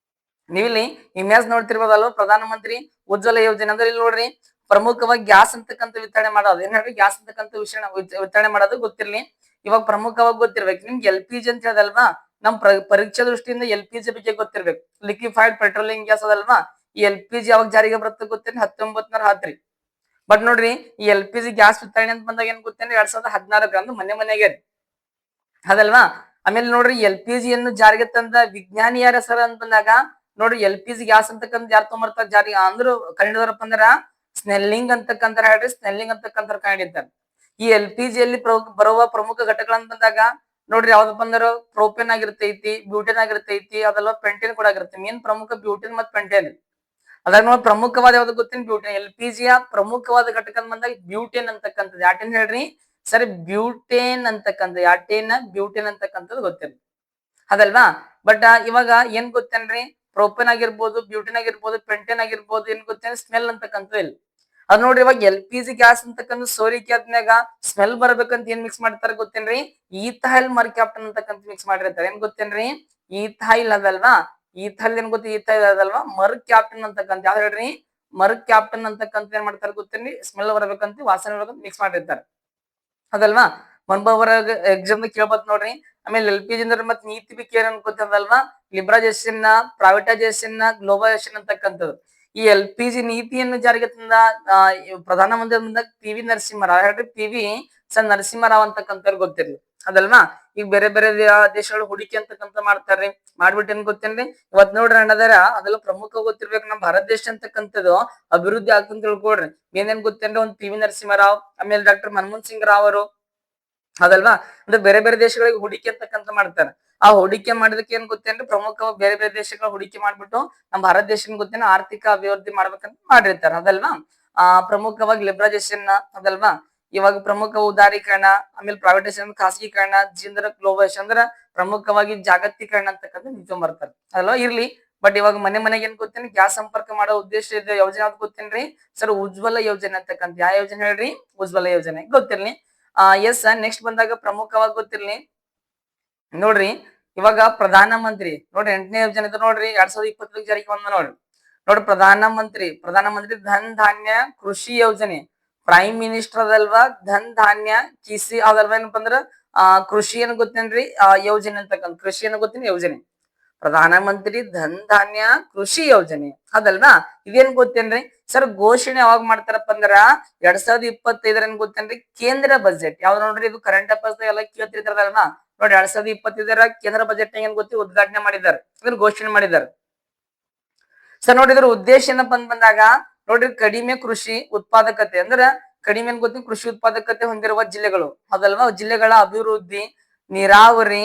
ನೀವಿಲ್ಲಿ ಇಮೇಜ್ ನೋಡ್ತಿರ್ಬೋದಲ್ವ. ಪ್ರಧಾನ ಮಂತ್ರಿ ಉಜ್ವಲ ಯೋಜನೆ ಅಂದ್ರೆ ಇಲ್ಲಿ ನೋಡ್ರಿ, ಪ್ರಮುಖವಾಗಿ ಗ್ಯಾಸ್ ಅಂತಕ್ಕಂಥ ವಿತರಣೆ ಮಾಡೋದು. ಏನ್ ಹೇಳ್ರಿ, ಗ್ಯಾಸ್ ಅಂತಕ್ಕಂಥ ವಿತರಣೆ ಮಾಡೋದು ಗೊತ್ತಿರ್ಲಿ. ಇವಾಗ ಪ್ರಮುಖವಾಗಿ ಗೊತ್ತಿರ್ಬೇಕು ನಿಮ್ಗೆ LPG ಅಂತ ಹೇಳದಲ್ವಾ. ನಮ್ ಪರೀಕ್ಷಾ ದೃಷ್ಟಿಯಿಂದ LPG ಬಗ್ಗೆ ಗೊತ್ತಿರ್ಬೇಕು. ಲಿಕ್ವಿಫೈಡ್ ಪೆಟ್ರೋಲಿಯಂ ಗ್ಯಾಸ್ ಅದಲ್ವಾ. ಈ LPG ಯಾವಾಗ ಜಾರಿಗೆ ಬರುತ್ತೆ ಗೊತ್ತೇನೆ, 1910. ಬಟ್ ನೋಡ್ರಿ ಈ LPG ಗ್ಯಾಸ್ ವಿತರಣೆ ಅಂತ ಬಂದಾಗ ಏನ್ ಗೊತ್ತೇನೆ, 2016 ಅಂದ್ರೆ ಮನೆಗೆ ಅದಲ್ವಾ. ಆಮೇಲೆ ನೋಡ್ರಿ LPG ಯನ್ನು ಜಾರಿಗೆ ತಂದ ವಿಜ್ಞಾನಿ ಯಾರ ಸರ್ ಅಂತ ಬಂದಾಗ ನೋಡ್ರಿ, LPG ಗ್ಯಾಸ್ ಅಂತಕ್ಕಂಥ ಯಾರು ತೊಗೊಂಬರ್ತಾರ ಜಾರಿಗೆ ಅಂದ್ರು ಕಂಡಿದವರಪ್ಪ ಅಂದ್ರ ಸ್ನೆಲ್ಲಿಂಗ್ ಅಂತಕ್ಕಂಥ ಹೇಳ್ರಿ, ಸ್ನೆಲ್ಲಿಂಗ್ ಅಂತಕ್ಕಂಥ ಕಂಡಿದ್ದಾರೆ. ಈ LPG ಯಲ್ಲಿ ಬರುವ ಪ್ರಮುಖ ಘಟಕಗಳಂತ ಬಂದಾಗ ನೋಡ್ರಿ ಯಾವ್ದಪ್ಪ ಅಂದ್ರ ಪ್ರೋಪೇನ್ ಆಗಿರ್ತೈತಿ, ಬ್ಯೂಟೇನ್ ಆಗಿರ್ತೈತಿ ಅದೆಲ್ಲ, ಪೆಂಟೇನ್ ಕೂಡ ಆಗಿರುತ್ತೆ. ಮೇನ್ ಪ್ರಮುಖ ಬ್ಯೂಟೇನ್ ಮತ್ತು ಪೆಂಟೇನ್. ಅದಾಗ ನೋಡಿ ಪ್ರಮುಖವಾದ ಯಾವ್ದು ಗೊತ್ತೇನು, ಬ್ಯೂಟೇನ್. LPG ಯ ಪ್ರಮುಖವಾದ ಘಟಕ ಬಂದಾಗ ಬ್ಯೂಟೇನ್ ಅಂತಕ್ಕಂಥದ್ದು. ಯಾಟೇನ್ ಹೇಳ್ರಿ ಸರಿ, ಬ್ಯೂಟೇನ್ ಅಂತಕ್ಕಂಥದ್ದು ಗೊತ್ತೇನು ಅದಲ್ವಾ. ಬಟ್ ಇವಾಗ ಏನ್ ಗೊತ್ತೇನ್ರಿ, ಪ್ರೋಪೇನ್ ಆಗಿರ್ಬೋದು, ಬ್ಯೂಟೇನ್ ಆಗಿರ್ಬೋದು, ಪೆಂಟೇನ್ ಆಗಿರ್ಬೋದು, ಏನ್ ಗೊತ್ತೇನೆ, ಸ್ಮೆಲ್ ಅಂತಕ್ಕಂಥ ಇಲ್ಲ. ಅದ್ ನೋಡ್ರಿ ಇವಾಗ LPG ಗ್ಯಾಸ್ ಅಂತಕ್ಕಂಥ ಸೋರಿಕೆ ಆದ್ಮ್ಯಾಗ ಸ್ಮೆಲ್ ಬರ್ಬೇಕಂತ ಏನ್ ಮಿಕ್ಸ್ ಮಾಡ್ತಾರ ಗೊತ್ತೇನ್ರಿ, ಈಥೈಲ್ ಮರ್ಕ್ಯಾಪ್ಟನ್ ಅಂತಕ್ಕಂಥ ಮಿಕ್ಸ್ ಮಾಡಿರ್ತಾರೆ. ಏನ್ ಗೊತ್ತೇನ್ರಿ, ಈಥೈಲ್ ಅದಲ್ವಾ. ಈಥೈಲ್ ಏನ್ ಗೊತ್ತ, ಈಥೈಲ್ ಅದಲ್ವಾ, ಮರ್ಕ್ಯಾಪ್ಟನ್ ಅಂತಕ್ಕಂಥ ಯಾವ್ದು ಹೇಳ್ರಿ, ಮರ್ಕ್ಯಾಪ್ಟನ್ ಅಂತಕ್ಕಂಥ ಏನ್ ಮಾಡ್ತಾರ ಗೊತ್ತೇನ್ರಿ, ಸ್ಮೆಲ್ ಬರ್ಬೇಕಂತ, ವಾಸನೆ ಬರ್ಬೇಕಂತ ಮಿಕ್ಸ್ ಮಾಡಿರ್ತಾರೆ ಅದಲ್ವಾ. ಒಬ್ಬೊಬ್ಬರ ಎಕ್ಸಾಮ್ ಕೇಳ್ಬತ್ ನೋಡ್ರಿ. ಆಮೇಲೆ LPG ಅಂದ್ರೆ ಮತ್ತೆ ನೀತಿ ಬಗ್ಗೆ ಏನ್ ಅನ್ಕೋತದಲ್ವಾ, ಲಿಬ್ರಲೈಸೇಷನ್, ಪ್ರೈವೇಟೈಸೇಷನ್, ಗ್ಲೋಬಲೈಸೇಷನ್ ಅಂತಕ್ಕಂಥದ್ದು. ಈ LPG ನೀತಿಯನ್ನು ಜಾರಿಗೆ ತಂದ ಪ್ರಧಾನ ಮಂತ್ರಿ ಬಂದಾಗ PV ನರಸಿಂಹರಾವ್ ಹೇಳ್ರಿ, ನರಸಿಂಹರಾವ್ ಅಂತಕ್ಕಂಥವ್ರು ಗೊತ್ತಿರ್ಲಿ ಅದಲ್ವಾ. ಈಗ ಬೇರೆ ಬೇರೆ ದೇಶಗಳು ಹೂಡಿಕೆ ಅಂತಕ್ಕಂಥ ಮಾಡ್ತಾರ್ರಿ. ಮಾಡ್ಬಿಟ್ಟು ಏನ್ ಗೊತ್ತೇನ್ರಿ, ಇವತ್ ನೋಡ್ರಿ ಅಣ್ಣದಾರ ಅದೆಲ್ಲ ಪ್ರಮುಖ ಗೊತ್ತಿರ್ಬೇಕು. ನಮ್ ಭಾರತ ದೇಶ ಅಂತಕ್ಕಂಥದ್ದು ಅಭಿವೃದ್ಧಿ ಆಗ್ತಂತ ತಿಳ್ಕೊಡ್ರಿ. ಏನೇನ್ ಗೊತ್ತೇನ್ರಿ, ಒಂದ್ PV ನರಸಿಂಹರಾವ್, ಆಮೇಲೆ ಡಾಕ್ಟರ್ ಮನಮೋಹನ್ ಸಿಂಗ್ ರಾವ್ ಅವರು ಅದಲ್ವಾ. ಅಂದ್ರೆ ಬೇರೆ ಬೇರೆ ದೇಶಗಳಿಗೆ ಹೂಡಿಕೆ ಅಂತಕ್ಕಂಥ ಮಾಡ್ತಾರೆ. ಆ ಹೂಡಿಕೆ ಮಾಡಿದಕ್ಕೆ ಏನ್ ಗೊತ್ತೇನ್ರಿ, ಪ್ರಮುಖವಾಗಿ ಬೇರೆ ಬೇರೆ ದೇಶಗಳ ಹೂಡಿಕೆ ಮಾಡ್ಬಿಟ್ಟು ನಮ್ ಭಾರತ ದೇಶ ಗೊತ್ತೇನ ಆರ್ಥಿಕ ಅಭಿವೃದ್ಧಿ ಮಾಡ್ಬೇಕಂತ ಮಾಡಿರ್ತಾರೆ ಅದಲ್ವಾ. ಪ್ರಮುಖವಾಗಿ ಲಿಬ್ರಲೈಸೇಷನ್ ಅದಲ್ವಾ. ಇವಾಗ ಪ್ರಮುಖ ಉದಾರೀಕರಣ, ಆಮೇಲೆ ಪ್ರೈವೇಟೈಸೇಷನ್, ಖಾಸಗೀಕರಣ, ಗ್ಲೋಬಲೈಸೇಷನ್ ಅಂದ್ರ ಪ್ರಮುಖವಾಗಿ ಜಾಗತೀಕರಣ ಅಂತಕ್ಕಂಥ ನಿಂತ್ಕೊಂಡ್ ಬರ್ತಾರೆ ಅದಲ್ವಾ. ಇರ್ಲಿ, ಬಟ್ ಇವಾಗ ಮನೆಗೆ ಏನ್ ಗೊತ್ತೇನೆ, ಗ್ಯಾಸ್ ಸಂಪರ್ಕ ಮಾಡೋ ಉದ್ದೇಶ ಇದೆ ಯೋಜನೆ ಯಾವ್ದು ಗೊತ್ತೇನ್ರಿ ಸರ್, ಉಜ್ವಲ ಯೋಜನೆ ಅಂತಕ್ಕಂಥ. ಯಾವ ಯೋಜನೆ ಹೇಳ್ರಿ, ಉಜ್ವಲ ಯೋಜನೆ ಗೊತ್ತಿರ್ಲಿ. ಎಸ್ ನೆಕ್ಸ್ಟ್ ಬಂದಾಗ ಪ್ರಮುಖವಾಗಿ ಗೊತ್ತಿರ್ಲಿ ನೋಡ್ರಿ. ಇವಾಗ ಪ್ರಧಾನ ಮಂತ್ರಿ ನೋಡ್ರಿ 8ನೇ ಯೋಜನೆ ನೋಡ್ರಿ, 2020 ಜಾರಿಗೆ ಬಂದ ನೋಡ್ರಿ ಪ್ರಧಾನ ಮಂತ್ರಿ ಧನ್ ಧಾನ್ಯ ಕೃಷಿ ಯೋಜನೆ. ಪ್ರೈಮ್ ಮಿನಿಸ್ಟರ್ ಅದಲ್ವಾ, ಧನ್ ಧಾನ್ಯ ಕಿಸಿ ಅದಲ್ವಾ. ಏನಪ್ಪ ಅಂದ್ರ ಕೃಷಿ ಏನ್ ಗೊತ್ತೇನ್ರಿ, ಯೋಜನೆ ಅಂತಕ್ಕಂಥ ಕೃಷಿ ಏನ್ ಗೊತ್ತೇನಿ ಯೋಜನೆ, ಪ್ರಧಾನ ಮಂತ್ರಿ ಧನ್ ಧಾನ್ಯ ಕೃಷಿ ಯೋಜನೆ ಅದಲ್ವಾ. ಇದೇನ್ ಗೊತ್ತೇನ್ರಿ ಸರ್, ಘೋಷಣೆ ಯಾವಾಗ ಮಾಡ್ತಾರಪ್ಪ ಅಂದ್ರ 2025 ಗೊತ್ತೇನ್ರಿ, ಕೇಂದ್ರ ಬಜೆಟ್ ಯಾವ್ದು ನೋಡ್ರಿ. ಇದು ಕರೆಂಟ್ ಅಫೇರ್ಸ್ ಎಲ್ಲ ಕೇಳ್ತಿರ್ತಾರಲ್ವಾ. ನೋಡಿ 2025 ಕೇಂದ್ರ ಬಜೆಟ್ ಏನ್ ಗೊತ್ತಿ ಉದ್ಘಾಟನೆ ಮಾಡಿದ್ದಾರೆ, ಘೋಷಣೆ ಮಾಡಿದ್ದಾರೆ ಸರ್. ನೋಡಿ ಇದ್ರ ಉದ್ದೇಶ ಏನಪ್ಪ ಬಂದಾಗ ನೋಡ್ರಿ, ಕಡಿಮೆ ಕೃಷಿ ಉತ್ಪಾದಕತೆ ಅಂದ್ರ ಕಡಿಮೆ ಏನ್ ಗೊತ್ತಿ ಕೃಷಿ ಉತ್ಪಾದಕತೆ ಹೊಂದಿರುವ ಜಿಲ್ಲೆಗಳು ಅದಲ್ವಾ, ಜಿಲ್ಲೆಗಳ ಅಭಿವೃದ್ಧಿ, ನೀರಾವರಿ,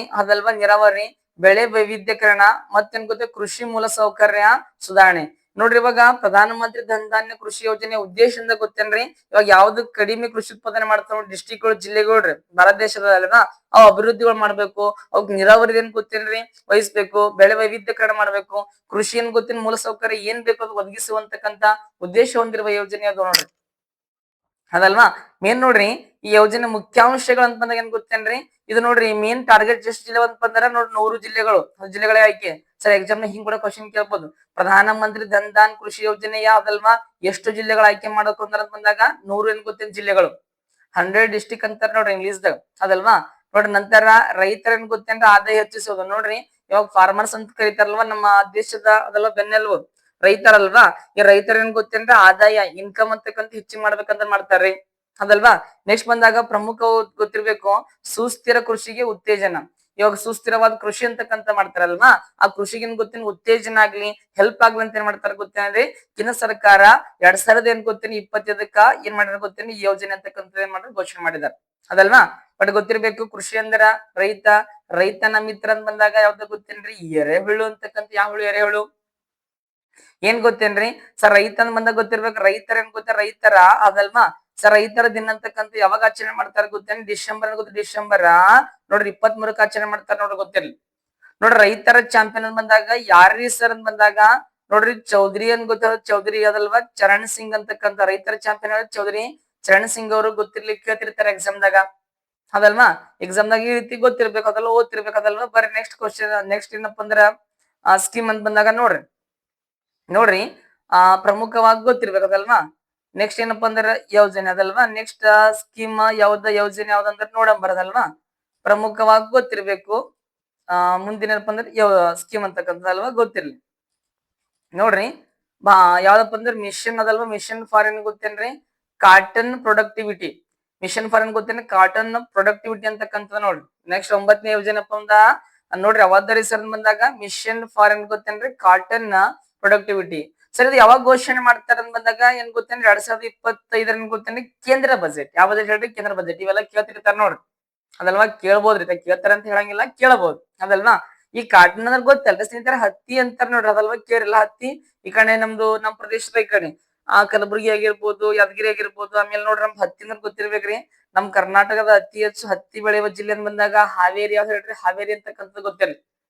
ಬೆಳೆ ವೈವಿಧ್ಯಕರಣ, ಮತ್ತೇನ್ ಗೊತ್ತ ಕೃಷಿ ಮೂಲ ಸೌಕರ್ಯ ಸುಧಾರಣೆ. ನೋಡ್ರಿ ಇವಾಗ ಪ್ರಧಾನ ಮಂತ್ರಿ ಧನ್ ಧಾನ್ಯ ಕೃಷಿ ಯೋಜನೆ ಉದ್ದೇಶದಿಂದ ಗೊತ್ತೇನ್ರಿ, ಇವಾಗ ಯಾವ್ದು ಕಡಿಮೆ ಕೃಷಿ ಉತ್ಪಾದನೆ ಮಾಡ್ತಾವ ಡಿಸ್ಟ್ರಿಕ್ಟ್ಗಳು, ಜಿಲ್ಲೆಗಳ್ರಿ ಭಾರತ ದೇಶದಲ್ವಾ, ಅವ್ ಅಭಿವೃದ್ಧಿಗಳು ಮಾಡ್ಬೇಕು. ಅವಕ್ ನೀರಾವರಿ ಏನ್ ಗೊತ್ತೇನ್ರಿ ವಹಿಸ್ಬೇಕು, ಬೆಳೆ ವೈವಿಧ್ಯಕರಣ ಮಾಡ್ಬೇಕು, ಕೃಷಿ ಏನ್ ಗೊತ್ತೇನ್ ಮೂಲ ಸೌಕರ್ಯ ಏನ್ ಬೇಕು ಅದು ಒದಗಿಸುವಂತಕ್ಕಂತ ಉದ್ದೇಶ ಹೊಂದಿರುವ ಯೋಜನೆ ಅದು ನೋಡ್ರಿ. ಅದಲ್ವಾ. ಮೇನ್ ನೋಡ್ರಿ ಈ ಯೋಜನೆ ಮುಖ್ಯಾಂಶಗಳು ಅಂತ ಬಂದಾಗ ಏನ್ ಗೊತ್ತೇನ್ರಿ, ಇದು ನೋಡ್ರಿ ಮೇನ್ ಟಾರ್ಗೆಟ್ ಎಷ್ಟು ಜಿಲ್ಲೆ ಅಂತ ಬಂದಾರ ನೋಡ್ರಿ 100 ಜಿಲ್ಲೆಗಳು, ಜಿಲ್ಲೆಗಳ ಆಯ್ಕೆ. ಸರ್ ಎಕ್ಸಾಮ್ ನ ಹಿಂಗ್ ಕೂಡ ಕ್ವಶನ್ ಕೇಳ್ಬೋದು, ಪ್ರಧಾನ ಮಂತ್ರಿ ಧನ್ ಕೃಷಿ ಯೋಜನೆ ಯಾವ್ದಲ್ವಾ, ಎಷ್ಟು ಜಿಲ್ಲೆಗಳು ಆಯ್ಕೆ ಮಾಡಕ್ ಅಂತ ಬಂದಾಗ 100 ಏನ್ ಗೊತ್ತೇನ್ ಜಿಲ್ಲೆಗಳು, 100 ಡಿಸ್ಟಿಕ್ ಅಂತಾರ ನೋಡ್ರಿ ಇಂಗ್ಲಿಷ್ ದಾಗ, ಅದಲ್ವಾ. ನೋಡ್ರಿ ನಂತರ ರೈತರ ಏನ್ ಗೊತ್ತೇನ್ರಿ ಆದಾಯ ಹೆಚ್ಚಿಸೋದು. ನೋಡ್ರಿ ಇವಾಗ ಫಾರ್ಮರ್ಸ್ ಅಂತ ಕರೀತಾರಲ್ವಾ ನಮ್ಮ ದೇಶದ ಅದೆಲ್ಲ ಬೆನ್ನೆಲುಬು ರೈತರಲ್ವಾ. ಈ ರೈತರ ಏನ್ ಗೊತ್ತೇನ್ರಿ ಆದಾಯ ಇನ್ಕಮ್ ಅಂತಕ್ಕಂತ ಹೆಚ್ಚಿಗೆ ಮಾಡ್ಬೇಕಂತ ಮಾಡ್ತಾರ್ರಿ, ಅದಲ್ವಾ. ನೆಕ್ಸ್ಟ್ ಬಂದಾಗ ಪ್ರಮುಖ ಗೊತ್ತಿರ್ಬೇಕು ಸುಸ್ಥಿರ ಕೃಷಿಗೆ ಉತ್ತೇಜನ. ಇವಾಗ ಸುಸ್ಥಿರವಾದ ಕೃಷಿ ಅಂತಕ್ಕಂತ ಮಾಡ್ತಾರಲ್ವಾ, ಆ ಕೃಷಿಗೆ ಏನ್ ಗೊತ್ತೇನು ಉತ್ತೇಜನ ಆಗ್ಲಿ, ಹೆಲ್ಪ್ ಆಗ್ಲಿ ಅಂತ ಏನ್ ಮಾಡ್ತಾರ ಗೊತ್ತೇನ್ರಿ, ಕೇಂದ್ರ ಸರ್ಕಾರ 2000 ಏನ್ ಗೊತ್ತೇನಿ 25ಕ್ಕ ಏನ್ ಮಾಡ್ಯಾರ ಗೊತ್ತೇನಿ, ಈ ಯೋಜನೆ ಅಂತಕ್ಕಂಥ ಏನ್ ಮಾಡ್ಯಾರ ಘೋಷಣೆ ಮಾಡಿದಾರೆ, ಅದಲ್ವಾ. ಬಟ್ ಗೊತ್ತಿರ್ಬೇಕು ಕೃಷಿ ಅಂದ್ರ ರೈತ, ರೈತನ ಮಿತ್ರ ಅಂತ ಬಂದಾಗ ಯಾವ್ದು ಗೊತ್ತೇನ್ರಿ, ಎರೆಹುಳು ಅಂತಕ್ಕಂಥ. ಯಾವ ಹುಳು? ಎರೆಹುಳು. ಏನ್ ಗೊತ್ತೇನ್ರಿ ಸರ್, ರೈತ ಅಂತ ಬಂದಾಗ ಗೊತ್ತಿರ್ಬೇಕು, ರೈತರ ಏನ್ ಗೊತ್ತ, ರೈತರ ಅದಲ್ವಾ. ಸರ್ ರೈತರ ದಿನ ಅಂತಕ್ಕಂತ ಯಾವಾಗ ಆಚರಣೆ ಮಾಡ್ತಾರ ಗೊತ್ತೇನ್, ಡಿಸೆಂಬರ್ ಗೊತ್ತ, ಡಿಸೆಂಬರ್ ನೋಡ್ರಿ 23ಕ್ಕೆ ಆಚರಣೆ ಮಾಡ್ತಾರ ನೋಡ್ರಿ, ಗೊತ್ತಿರ್ಲಿ. ನೋಡ್ರಿ ರೈತರ ಚಾಂಪಿಯನ್ ಅಂತ ಬಂದಾಗ ಯಾರ್ರೀ ಸರ್ ಅಂತ ಬಂದಾಗ ನೋಡ್ರಿ ಚೌಧರಿ ಅನ್ ಗೊತ್ತ, ಚೌಧರಿ ಅದಲ್ವಾ, ಚರಣ್ ಸಿಂಗ್ ಅಂತಕ್ಕಂತ ರೈತರ ಚಾಂಪಿಯನ್ ಚೌಧರಿ ಚರಣ್ ಸಿಂಗ್ ಅವರು. ಗೊತ್ತಿರ್ಲಿಕ್ಕೆ ಕೇಳ್ತಿರ್ತಾರೆ ಎಕ್ಸಾಮ್ ದಾಗ, ಅದಲ್ವಾ. ಎಕ್ಸಾಮ್ ದಾಗ ಈ ರೀತಿ ಗೊತ್ತಿರ್ಬೇಕು, ಅದೆಲ್ಲ ಓದ್ತಿರ್ಬೇಕು, ಅದಲ್ವಾ. ಬರೀ ನೆಕ್ಸ್ಟ್ ಕ್ವಶನ್, ನೆಕ್ಸ್ಟ್ ಏನಪ್ಪ ಅಂದ್ರ ಸ್ಕೀಮ್ ಅಂತ ಬಂದಾಗ ನೋಡ್ರಿ, ನೋಡ್ರಿ ಪ್ರಮುಖವಾಗಿ ಗೊತ್ತಿರ್ಬೇಕದಲ್ವಾ. ನೆಕ್ಸ್ಟ್ ಏನಪ್ಪಾ ಅಂದ್ರ ಯೋಜನೆ ಅದಲ್ವಾ. ನೆಕ್ಸ್ಟ್ ಸ್ಕೀಮ್ ಯಾವ್ದ, ಯೋಜನೆ ಯಾವ್ದಂದ್ರ ನೋಡಂಬರದಲ್ವಾ, ಪ್ರಮುಖವಾಗಿ ಗೊತ್ತಿರ್ಬೇಕು. ಮುಂದಿನ ಏನಪ್ಪಾ ಅಂದ್ರೆ ಸ್ಕೀಮ್ ಅಂತಕ್ಕಂಥದ್ದಲ್ವಾ, ಗೊತ್ತಿರ್ಲಿ. ನೋಡ್ರಿ ಯಾವ್ದಪ್ಪ ಅಂದ್ರೆ ಮಿಷನ್ ಅದಲ್ವಾ, ಮಿಷನ್ ಫಾರ್ ಏನ್ ಗೊತ್ತೇನ್ರಿ, ಕಾಟನ್ ಪ್ರೊಡಕ್ಟಿವಿಟಿ. ಮಿಷನ್ ಫಾರ್ ಏನ್ ಗೊತ್ತೇನ್ರಿ, ಕಾಟನ್ ಪ್ರೊಡಕ್ಟಿವಿಟಿ ಅಂತಕ್ಕಂಥದ್ದು ನೋಡ್ರಿ. ನೆಕ್ಸ್ಟ್ 9ನೇ ಯೋಜನೆಪ್ಪ ಅಂದ ನೋಡ್ರಿ ಅವಾರ್ದರಿ ಸರ್ ಬಂದಾಗ ಮಿಷನ್ ಫಾರ್ ಏನ್ ಗೊತ್ತೇನ್ರಿ, ಕಾಟನ್ ಪ್ರೊಡಕ್ಟಿವಿಟಿ. ಸರ್ ಇದು ಯಾವಾಗ ಘೋಷಣೆ ಮಾಡ್ತಾರ ಅಂತ ಬಂದಾಗ ಏನ್ ಗೊತ್ತೇನ್ರಿ, 2025 ಗೊತ್ತೇನ್ರಿ ಕೇಂದ್ರ ಬಜೆಟ್. ಯಾವ ಬಜೆಟ್ ಹೇಳ್ರಿ, ಕೇಂದ್ರ ಬಜೆಟ್. ಇವೆಲ್ಲ ಕೇಳ್ತಿರ್ತಾರ ನೋಡ್ರಿ, ಅದಲ್ವಾ. ಕೇಳ್ಬೋದ್ರಿ, ಕೇಳ್ತಾರ ಅಂತ ಹೇಳಂಗಿಲ್ಲ, ಕೇಳಬಹುದು, ಅದಲ್ವಾ. ಈ ಕಾಟನ್ ಅಂದ್ರೆ ಗೊತ್ತಲ್ರಿ ಸ್ನೇಹಿತರ, ಹತ್ತಿ ಅಂತಾರ ನೋಡ್ರಿ, ಅದಲ್ವಾ. ಕೇಳಿಲ್ಲ ಹತ್ತಿ. ಈ ಕಡೆ ನಮ್ದು ನಮ್ ಪ್ರದೇಶದ ಈ ಕಡೆ ಕಲಬುರಗಿ ಆಗಿರ್ಬೋದು, ಯಾದಗಿರಿ ಆಗಿರ್ಬೋದು. ಆಮೇಲೆ ನೋಡ್ರಿ ನಮ್ ಹತ್ತಿ ಅಂದ್ರೆ ಗೊತ್ತಿರ್ಬೇಕ್ರಿ, ನಮ್ ಕರ್ನಾಟಕದ ಅತಿ ಹೆಚ್ಚು ಹತ್ತಿ ಬೆಳೆಯುವ ಜಿಲ್ಲೆ ಅಂತ ಬಂದಾಗ ಹಾವೇರಿ. ಯಾವ್ದು ಹೇಳ್ರಿ, ಹಾವೇರಿ ಅಂತಕ್ಕಂಥದ್ದು ಗೊತ್ತಿರ್ಲಿ,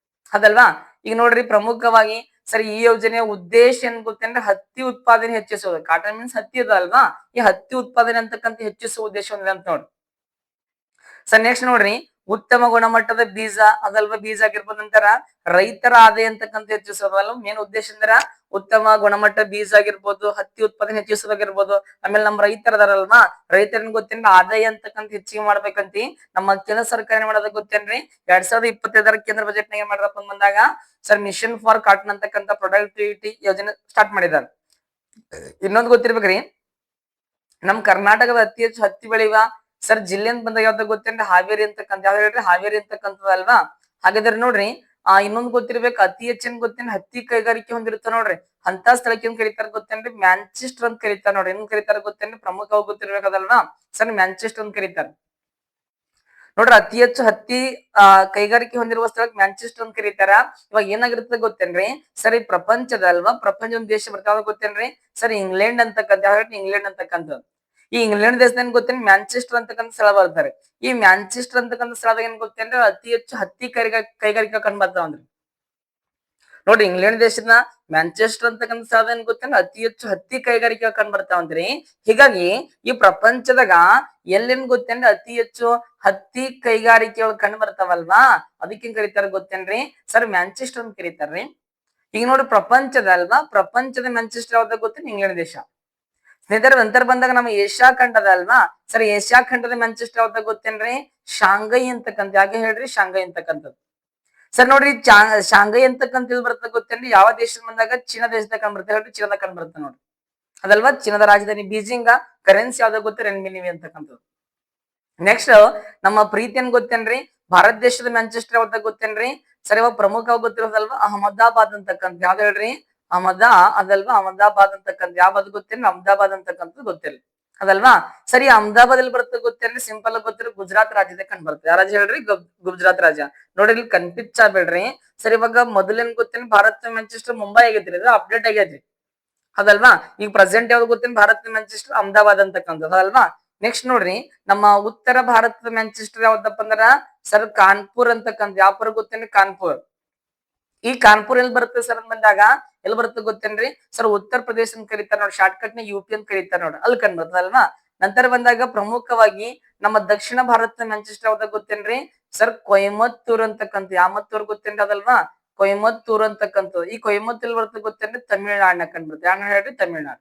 ಅದಲ್ವಾ. ಈಗ ನೋಡ್ರಿ ಪ್ರಮುಖವಾಗಿ ಸರಿ ಈ ಯೋಜನೆಯ ಉದ್ದೇಶ ಏನ್ ಗೊತ್ತೇನ್ರಿ, ಹತ್ತಿ ಉತ್ಪಾದನೆ ಹೆಚ್ಚಿಸುವುದು. ಕಾಟನ್ ಮೀನ್ಸ್ ಹತ್ತಿ ಅದ ಅಲ್ವಾ, ಈ ಹತ್ತಿ ಉತ್ಪಾದನೆ ಅಂತಕ್ಕಂಥ ಹೆಚ್ಚಿಸುವ ಉದ್ದೇಶ ಹೊಂದಿದೆ ಅಂತ ನೋಡ್ರಿ. ಸರ್ ನೆಕ್ಸ್ಟ್ ನೋಡ್ರಿ ಉತ್ತಮ ಗುಣಮಟ್ಟದ ಬೀಜ ಅದಲ್ವಾ, ಬೀಜ ಆಗಿರ್ಬೋದು. ನಂತರ ರೈತರ ಆದಾಯ ಅಂತಕ್ಕಂಥ ಹೆಚ್ಚಿಸೋದಲ್ಲ ಮೇನ್ ಉದ್ದೇಶ ಅಂದ್ರ ಉತ್ತಮ ಗುಣಮಟ್ಟ ಬೀಜ ಆಗಿರ್ಬೋದು, ಹತ್ತಿ ಉತ್ಪಾದನೆ ಹೆಚ್ಚಿಸೋದಾಗಿರ್ಬೋದು. ಆಮೇಲೆ ನಮ್ಮ ರೈತರದಾರಲ್ವಾ, ರೈತರನ್ ಗೊತ್ತೇನ್ರಿ ಆದಾಯ ಅಂತಕ್ಕಂಥ ಹೆಚ್ಚಿಗೆ ಮಾಡ್ಬೇಕಂತ ನಮ್ಮ ಕೇಂದ್ರ ಸರ್ಕಾರ ಏನ್ ಮಾಡೋದ ಗೊತ್ತೇನ್ರಿ, 2025 ಕೇಂದ್ರ ಬಜೆಟ್ ನಾಗ ಏನ್ ಮಾಡ್ರಪ್ಪ ಬಂದಾಗ ಸರ್ ಮಿಷನ್ ಫಾರ್ ಕಾಟನ್ ಅಂತಕ್ಕಂಥ ಪ್ರೊಡಕ್ಟಿವಿಟಿ ಯೋಜನೆ ಸ್ಟಾರ್ಟ್ ಮಾಡಿದಾರೆ. ಇನ್ನೊಂದು ಗೊತ್ತಿರ್ಬೇಕ್ರಿ, ನಮ್ ಕರ್ನಾಟಕದ ಅತಿ ಹೆಚ್ಚು ಹತ್ತಿ ಬೆಳೆಯುವ ಸರ್ ಜಿಲ್ಲೆ ಅಂತ ಬಂದಾಗ ಯಾವ್ದು ಗೊತ್ತೇನ್ರಿ, ಹಾವೇರಿ ಅಂತಕ್ಕಂಥ. ಯಾವ್ದು ಹೇಳ್ರಿ, ಹಾವೇರಿ ಅಂತಕ್ಕಂಥದ್ದು ಅಲ್ವಾ. ಹಾಗಾದ್ರೆ ನೋಡ್ರಿ ಇನ್ನೊಂದು ಗೊತ್ತಿರ್ಬೇಕು, ಅತಿ ಹೆಚ್ಚಿನ ಗೊತ್ತೇನ್ ಹತ್ತಿ ಕೈಗಾರಿಕೆ ಹೊಂದಿರುತ್ತ ನೋಡ್ರಿ, ಅಂತ ಸ್ಥಳಕ್ಕೆ ಏನ್ ಕರೀತಾರ ಗೊತ್ತೇನ್ರಿ, ಮ್ಯಾಂಚೆಸ್ಟರ್ ಅಂತ ಕರೀತಾರ ನೋಡ್ರಿ. ಏನ್ ಕರೀತಾರ ಗೊತ್ತೇನ್ರಿ, ಪ್ರಮುಖವಾಗಿ ಗೊತ್ತಿರ್ಬೇಕದಲ್ವಾ ಸರ್, ಮ್ಯಾಂಚೆಸ್ಟರ್ ಅಂತ ಕರೀತಾರ ನೋಡ್ರಿ. ಅತಿ ಹೆಚ್ಚು ಹತ್ತಿ ಕೈಗಾರಿಕೆ ಹೊಂದಿರುವ ಸ್ಥಳಕ್ಕೆ ಮ್ಯಾಂಚೆಸ್ಟರ್ ಅಂತ ಕರೀತಾರ. ಇವಾಗ ಏನಾಗಿರುತ್ತೆ ಗೊತ್ತೇನ್ರಿ ಸರ್, ಈ ಪ್ರಪಂಚದ ಅಲ್ವಾ, ಪ್ರಪಂಚ ಒಂದು ದೇಶ ಬರ್ತಾವ ಗೊತ್ತೇನ್ರಿ ಸರ್, ಇಂಗ್ಲೆಂಡ್ ಅಂತಕ್ಕಂಥ. ಯಾವ ಇಂಗ್ಲೆಂಡ್ ಅಂತಕ್ಕಂಥದ್ದು, ಈ ಇಂಗ್ಲೆಂಡ್ ದೇಶದ ಗೊತ್ತೇನ್ ಮ್ಯಾಂಚೆಸ್ಟರ್ ಅಂತಕ್ಕಂಥ ಸ್ಥಳ ಬರ್ತಾರೆ. ಈ ಮ್ಯಾಂಚೆಸ್ಟರ್ ಅಂತಕ್ಕಂಥ ಸ್ಥಳದಾಗ ಏನ್ ಗೊತ್ತೇನ್ರಿ, ಅತಿ ಹೆಚ್ಚು ಹತ್ತಿ ಕೈಗಾರಿಕಾ ಕಂಡು ಬರ್ತಾವಂದ್ರಿ. ನೋಡ್ರಿ ಇಂಗ್ಲೆಂಡ್ ದೇಶದ ಮ್ಯಾಂಚೆಸ್ಟರ್ ಅಂತಕ್ಕಂಥ ಸ್ಥಳದ ಏನ್ ಗೊತ್ತೇನ್ರಿ, ಅತಿ ಹೆಚ್ಚು ಹತ್ತಿ ಕೈಗಾರಿಕಾ ಕಂಡು ಬರ್ತಾವಂದ್ರಿ. ಹೀಗಾಗಿ ಈ ಪ್ರಪಂಚದಾಗ ಎಲ್ಲೇನ್ ಗೊತ್ತೇನ್ರಿ, ಅತಿ ಹೆಚ್ಚು ಹತ್ತಿ ಕೈಗಾರಿಕೆಗಳು ಕಂಡು ಬರ್ತಾವಲ್ವಾ, ಅದಕ್ಕೇನ್ ಕರೀತಾರ ಗೊತ್ತೇನ್ರಿ ಸರ್, ಮ್ಯಾಂಚೆಸ್ಟರ್ ಅಂತ ಕರೀತಾರ್ರಿ. ಈಗ ನೋಡ್ರಿ ಪ್ರಪಂಚದ ಅಲ್ವಾ, ಪ್ರಪಂಚದ ಮ್ಯಾಂಚೆಸ್ಟರ್ ಯಾವ್ದಾಗ ಗೊತ್ತೇನ್, ಇಂಗ್ಲೆಂಡ್ ದೇಶ. ಸ್ನೇಹಿತರ ನಂತರ ಬಂದಾಗ ನಮ್ಮ ಏಷ್ಯಾ ಖಂಡದ ಅಲ್ವಾ ಸರ್, ಏಷ್ಯಾ ಖಂಡದ ಮ್ಯಾಂಚೆಸ್ಟರ್ ಯಾವ್ದಾಗ ಗೊತ್ತೇನ್ರಿ, ಶಾಂಘೈ ಅಂತಕ್ಕಂಥ. ಯಾಕೆ ಹೇಳ್ರಿ, ಶಾಂಘೈ ಅಂತಕ್ಕಂಥದ್ದು. ಸರ್ ನೋಡ್ರಿ ಶಾಂಘೈ ಅಂತಕ್ಕಂಥ ಬರ್ತದೆ ಗೊತ್ತೇನ್ರಿ, ಯಾವ ದೇಶದ ಬಂದಾಗ ಚೀನಾ ದೇಶದಾಗ ಕಂಡು ಬರ್ತದೆ ಹೇಳ್ರಿ, ಚೀನಾದಾಗ ಕಂಡು ಬರ್ತದೆ ನೋಡ್ರಿ, ಅದಲ್ವಾ. ಚೀನಾದ ರಾಜಧಾನಿ ಬೀಜಿಂಗ್, ಕರೆನ್ಸಿ ಯಾವ್ದಾಗ ಗೊತ್ತ, ರೆನ್ಮಿನಿವಿ ಅಂತಕ್ಕಂಥದ್ದು. ನೆಕ್ಸ್ಟ್ ನಮ್ಮ ಪ್ರೀತಿಯನ್ ಗೊತ್ತೇನ್ರಿ, ಭಾರತ ದೇಶದ ಮ್ಯಾಂಚೆಸ್ಟರ್ ಯಾವ್ದಾಗ ಗೊತ್ತೇನ್ರಿ ಸರ್, ಇವಾಗ ಪ್ರಮುಖವಾಗಿ ಗೊತ್ತಿರೋದಲ್ವಾ, ಅಹಮದಾಬಾದ್ ಅಂತಕ್ಕಂಥ. ಯಾವ್ದು ಹೇಳ್ರಿ, ಅದಲ್ವಾ, ಅಹಮದಾಬಾದ್ ಅಂತಕ್ಕಂಥ. ಯಾವ್ದು ಗೊತ್ತೇನ್ರಿ, ಅಹಮದಾಬಾದ್ ಅಂತಕ್ಕಂಥದ್ದು ಗೊತ್ತಿಲ್ಲ, ಅದಲ್ವಾ. ಸರಿ ಅಹಮದಾಬಾದ್ ಅಲ್ಲಿ ಬರ್ತದೆ ಗೊತ್ತೇನ್ರಿ, ಸಿಂಪಲ್ ಆಗಿ ಗೊತ್ತಿರೋ ಗುಜರಾತ್ ರಾಜ್ಯದ ಕಂಡು ಬರ್ತದೆ. ಯಾವ ರಾಜ್ಯ ಹೇಳ್ರಿ, ಗುಜರಾತ್ ರಾಜ್ಯ. ನೋಡ್ರಿ ಇಲ್ಲಿ ಕನ್ಫ್ಯೂಸ್ ಆಗ್ಬೇಡ್ರಿ ಸರ್. ಇವಾಗ ಮೊದಲೇನ್ ಗೊತ್ತೇನ್, ಭಾರತ್ ಮ್ಯಾಂಚೆಸ್ಟರ್ ಮುಂಬೈ ಆಗೈತ್ರಿ, ಇದು ಅಪ್ಡೇಟ್ ಆಗೈತ್ರಿ, ಅದಲ್ವಾ. ಈಗ ಪ್ರೆಸೆಂಟ್ ಯಾವ್ದು ಗೊತ್ತೇನ್, ಭಾರತ್ ಮ್ಯಾಂಚೆಸ್ಟರ್ ಅಹಮದಾಬಾದ್ ಅಂತಕ್ಕಂಥದ್ದು, ಅದಲ್ವಾ. ನೆಕ್ಸ್ಟ್ ನೋಡ್ರಿ ನಮ್ಮ ಉತ್ತರ ಭಾರತದ ಮ್ಯಾಂಚೆಸ್ಟರ್ ಯಾವ್ದಪ್ಪ ಅಂದ್ರ ಸರ್, ಕಾನ್ಪುರ್ ಅಂತಕ್ಕಂಥ. ಯಾವ ಪುರ ಗೊತ್ತೇನ್ರಿ, ಕಾನ್ಪುರ್. ಈ ಕಾನ್ಪುರ್ ಎಲ್ಲಿ ಬರುತ್ತೆ ಸರ್ ಅಂತ ಬಂದಾಗ ಎಲ್ಲಿ ಬರುತ್ತೆ ಗೊತ್ತೇನ್ರಿ ಸರ್, ಉತ್ತರ ಪ್ರದೇಶ ಅಂತ ಕರೀತಾರ ನೋಡಿ, ಶಾರ್ಟ್ ಕಟ್ ನ UP ಅಂತ ಕರೀತಾರ ನೋಡಿ, ಅಲ್ಲಿ ಕಂಡು ಬರ್ತದಲ್ವಾ. ನಂತರ ಬಂದಾಗ ಪ್ರಮುಖವಾಗಿ ನಮ್ಮ ದಕ್ಷಿಣ ಭಾರತ ಮ್ಯಾಂಚೆಸ್ಟರ್ ಯಾವ್ದಾಗ ಗೊತ್ತೇನ್ರಿ ಸರ್ ಕೊಯಮತ್ತೂರ್ ಅಂತಕ್ಕಂಥ ಯಾಮತ್ತೂರ್ ಗೊತ್ತೇನ್ರಿ ಅದಲ್ವಾ ಕೊಯಮತ್ತೂರ್ ಅಂತಕ್ಕಂಥದ್ದು ಈ ಕೊಯಮತ್ತೂರ್ ಬರ್ತದೆ ಗೊತ್ತೇನ್ರಿ ತಮಿಳ್ನಾಡಿನ ಕಂಡ್ಬರುತ್ತೆ ಯಾರು ಹೇಳ್ರಿ ತಮಿಳ್ನಾಡು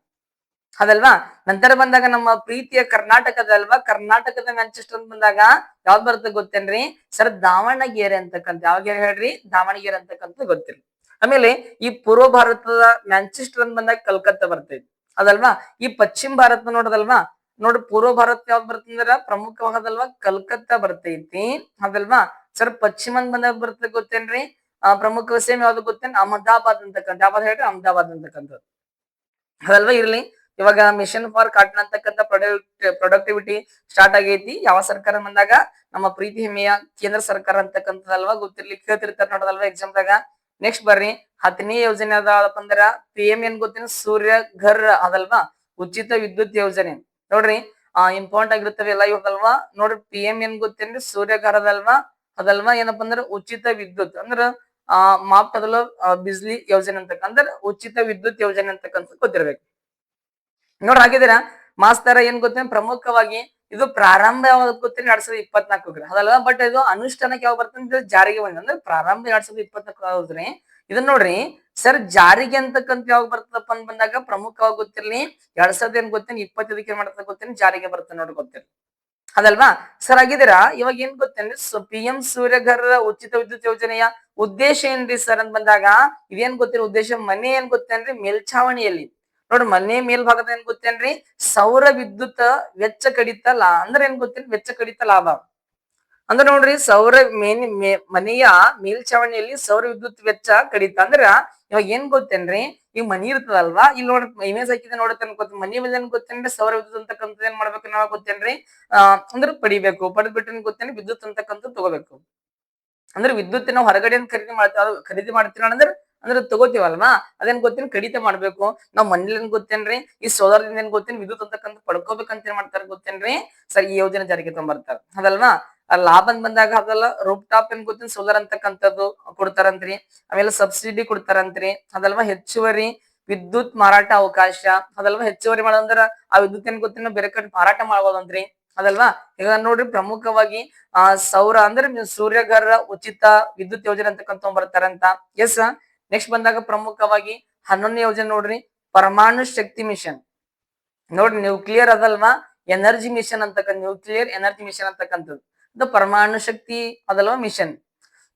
ಅದಲ್ವಾ ನಂತರ ಬಂದಾಗ ನಮ್ಮ ಪ್ರೀತಿಯ ಕರ್ನಾಟಕದಲ್ವಾ ಕರ್ನಾಟಕದ ಮ್ಯಾಂಚೆಸ್ಟರ್ ಅಂತ ಬಂದಾಗ ಯಾವ್ದು ಬರ್ತದೆ ಗೊತ್ತೇನ್ರಿ ಸರ್ ದಾವಣಗೆರೆ ಅಂತಕ್ಕಂಥ ಯಾವಾಗ ಹೇಳ್ರಿ ದಾವಣಗೆರೆ ಅಂತಕ್ಕಂಥ ಗೊತ್ತಿಲ್ಲ ಆಮೇಲೆ ಈ ಪೂರ್ವ ಭಾರತದ ಮ್ಯಾಂಚೆಸ್ಟರ್ ಅಂತ ಬಂದಾಗ ಕಲ್ಕತ್ತಾ ಬರ್ತೈತಿ ಅದಲ್ವಾ ಈ ಪಶ್ಚಿಮ ಭಾರತ ನೋಡೋದಲ್ವಾ ನೋಡಿ ಪೂರ್ವ ಭಾರತ ಯಾವ್ದು ಬರ್ತಂದ್ರ ಪ್ರಮುಖವಾದಲ್ವಾ ಕಲ್ಕತ್ತಾ ಬರ್ತೈತಿ ಅದಲ್ವಾ ಸರ್ ಪಶ್ಚಿಮ ಬಂದಾಗ ಬರ್ತದೆ ಗೊತ್ತೇನ್ರಿ ಪ್ರಮುಖ ಸೇಮ್ ಯಾವ್ದು ಗೊತ್ತೇನ್ ಅಹಮದಾಬಾದ್ ಅಂತಕ್ಕಂಥ ಯಾವ್ದು ಹೇಳ್ರಿ ಅಹಮದಾಬಾದ್ ಅಂತಕ್ಕಂಥದ್ದು ಅದಲ್ವಾ ಇರ್ಲಿ ಇವಾಗ ಮಿಷನ್ ಫಾರ್ ಕಾಟನ್ ಅಂತಕ್ಕಂಥ ಪ್ರೊಡಕ್ಟಿವಿಟಿ ಸ್ಟಾರ್ಟ್ ಆಗೈತಿ ಯಾವ ಸರ್ಕಾರ ಬಂದಾಗ ನಮ್ಮ ಪ್ರೀತಿ ಹೆಮ್ಮೆಯ ಕೇಂದ್ರ ಸರ್ಕಾರ ಅಂತಕ್ಕಂಥದಲ್ವಾ ಗೊತ್ತಿರ್ಲಿ ಕೇಳ್ತಿರ್ತಾರ ನೋಡೋದಲ್ವಾ ಎಕ್ಸಾಮ್ದಾಗ ನೆಕ್ಸ್ಟ್ ಬರ್ರಿ 10ನೇ ಯೋಜನೆ ಅದಾವಪ್ಪ ಅಂದ್ರ PM ಏನ್ ಗೊತ್ತೇನ ಸೂರ್ಯ ಘರ್ ಅದಲ್ವಾ ಉಚಿತ ವಿದ್ಯುತ್ ಯೋಜನೆ ನೋಡ್ರಿ ಇಂಪಾರ್ಟೆಂಟ್ ಆಗಿರ್ತವೆ ಎಲ್ಲ ಇವಾಗಲ್ವಾ ನೋಡ್ರಿ PM ಏನ್ ಗೊತ್ತೇನ್ರಿ ಸೂರ್ಯ ಘರ್ ಅದಲ್ವಾ ಏನಪ್ಪಾ ಅಂದ್ರ ಉಚಿತ ವಿದ್ಯುತ್ ಅಂದ್ರ ಮಾಪ್ತದಲ್ಲ ಬಿಜ್ಲಿ ಯೋಜನೆ ಅಂದ್ರ ಉಚಿತ ವಿದ್ಯುತ್ ಯೋಜನೆ ಅಂತಕ್ಕಂಥ ಗೊತ್ತಿರ್ಬೇಕು ನೋಡ್ರಿ ಹಾಗಿದ್ದೀರಾ ಮಾಸ್ತರ ಏನ್ ಗೊತ್ತೇನೆ ಪ್ರಮುಖವಾಗಿ ಇದು ಪ್ರಾರಂಭ ಯಾವಾಗ ಗೊತ್ತೇನೆ 2024 ಅದಲ್ವಾ ಬಟ್ ಇದು ಅನುಷ್ಠಾನಕ್ಕೆ ಯಾವಾಗ ಬರ್ತಂದ್ರೆ ಜಾರಿಗೆ ಬಂದ ಅಂದ್ರೆ ಪ್ರಾರಂಭ 2024 ಆದ್ರೆ ಇದನ್ನ ನೋಡ್ರಿ ಸರ್ ಜಾರಿಗೆ ಅಂತಕ್ಕಂಥ ಯಾವಾಗ ಬರ್ತದಪ್ಪ ಅಂತ ಬಂದಾಗ ಪ್ರಮುಖವಾಗಿ ಗೊತ್ತಿರ್ಲಿ 2000 ಏನ್ ಗೊತ್ತೇನೆ 25 ಏನ್ ಮಾಡ್ತದೆ ಗೊತ್ತೇನೆ ಜಾರಿಗೆ ಬರ್ತದೆ ನೋಡ್ರಿ ಗೊತ್ತಿರ್ಲಿ ಅದಲ್ವಾ ಸರ್ ಆಗಿದ್ದೀರಾ ಇವಾಗ ಏನ್ ಗೊತ್ತೇನ್ರಿ PM ಸೂರ್ಯಘರ್ ಉಚಿತ ವಿದ್ಯುತ್ ಯೋಜನೆಯ ಉದ್ದೇಶ ಏನ್ರಿ ಸರ್ ಅಂತ ಬಂದಾಗ ಇದೇನ್ ಗೊತ್ತೇನೆ ಉದ್ದೇಶ ಮನೆ ಏನ್ ಗೊತ್ತೇನ್ರಿ ಮೇಲ್ಛಾವಣಿಯಲ್ಲಿ ನೋಡ್ರಿ ಮನೆ ಮೇಲ್ಭಾಗದ ಏನ್ ಗೊತ್ತೇನ್ರಿ ಸೌರ ವಿದ್ಯುತ್ ವೆಚ್ಚ ಕಡಿತ ಅಂದ್ರೆ ಏನ್ ಗೊತ್ತೇನ್ರಿ ವೆಚ್ಚ ಕಡಿತ ಲಾಭ ಅಂದ್ರೆ ನೋಡ್ರಿ ಸೌರ ಮನೆಯ ಮೇಲ್ಛಾವಣಿಯಲ್ಲಿ ಸೌರ ವಿದ್ಯುತ್ ವೆಚ್ಚ ಕಡಿತ ಅಂದ್ರ ಇವಾಗ ಏನ್ ಗೊತ್ತೇನ್ರಿ ಈಗ ಮನಿ ಇರ್ತದಲ್ವಾ ಇಲ್ಲಿ ನೋಡ್ರಿ ಇಮೇಜ್ ಹಾಕಿದ್ರೆ ನೋಡುತ್ತೇನೆ ಗೊತ್ತ ಮನಿ ಮೇಲೆ ಏನ್ ಗೊತ್ತೇನ್ರಿ ಸೌರ ವಿದ್ಯುತ್ ಅಂತಕ್ಕಂಥದ್ದು ಏನ್ ಮಾಡ್ಬೇಕು ನಾವ್ ಗೊತ್ತೇನ್ರಿ ಅಂದ್ರೆ ಪಡಿಬೇಕು ಪಡೆದ್ಬಿಟ್ಟು ಏನ್ ಗೊತ್ತೇನ್ರಿ ವಿದ್ಯುತ್ ಅಂತಕ್ಕಂಥ ತಗೋಬೇಕು ಅಂದ್ರೆ ವಿದ್ಯುತ್ ನಾವು ಹೊರಗಡೆ ಖರೀದಿ ಮಾಡ್ತೀರ ಅಂದ್ರೆ ತಗೋತೀವಲ್ವಾ ಅದೇನ್ ಗೊತ್ತೇನ್ ಕಡಿತ ಮಾಡ್ಬೇಕು ನಾವ್ ಮನೇಲಿ ಏನ್ ಗೊತ್ತೇನ್ರಿ ಈ ಸೋಲಾರ್ ದಿಂದ ಏನ್ ಗೊತ್ತೇನ್ ವಿದ್ಯುತ್ ಅಂತಕ್ಕಂಥ ಪಡ್ಕೋಬೇಕಂತ ಏನ್ ಮಾಡ್ತಾರ ಗೊತ್ತೇನ್ರಿ ಸರ್ ಈ ಯೋಜನೆ ಜಾರಿಗೆ ತಗೊಂಡ್ಬರ್ತಾರ ಅದಲ್ವಾ ಲಾಭ ಬಂದಾಗ ಅದೆಲ್ಲ ರೂಪ್ ಟಾಪ್ ಏನ್ ಗೊತ್ತೇನ್ ಸೋಲಾರ್ ಅಂತಕ್ಕಂಥದ್ದು ಕೊಡ್ತಾರಂತ್ರಿ ಆಮೇಲೆ ಸಬ್ಸಿಡಿ ಕೊಡ್ತಾರಂತ್ರಿ ಅದಲ್ವಾ ಹೆಚ್ಚುವರಿ ವಿದ್ಯುತ್ ಮಾರಾಟ ಅವಕಾಶ ಅದಲ್ವಾ ಹೆಚ್ಚುವರಿ ಮಾಡೋದಂದ್ರ ಆ ವಿದ್ಯುತ್ ಏನ್ ಗೊತ್ತೇನ ಬೇರೆ ಕಡೆ ಮಾರಾಟ ಮಾಡ್ಬೋದಂತ್ರಿ ಅದಲ್ವಾ ಈಗ ನೋಡ್ರಿ ಪ್ರಮುಖವಾಗಿ ಸೌರ ಅಂದ್ರೆ ಸೂರ್ಯಘರ್ ಉಚಿತ ವಿದ್ಯುತ್ ಯೋಜನೆ ಅಂತಕ್ಕಂಥ ಬರ್ತಾರಂತ ಎಸ್ ನೆಕ್ಸ್ಟ್ ಬಂದಾಗ ಪ್ರಮುಖವಾಗಿ 11ನೇ ಯೋಜನೆ ನೋಡ್ರಿ ಪರಮಾಣು ಶಕ್ತಿ ಮಿಷನ್ ನೋಡ್ರಿ ನ್ಯೂಕ್ಲಿಯರ್ ಅದಲ್ವಾ energy mission nuclear energy mission ಅಂತಕ್ಕಂಥದ್ದು ಇದು ಪರಮಾಣು ಶಕ್ತಿ ಅದಲ್ವಾ ಮಿಷನ್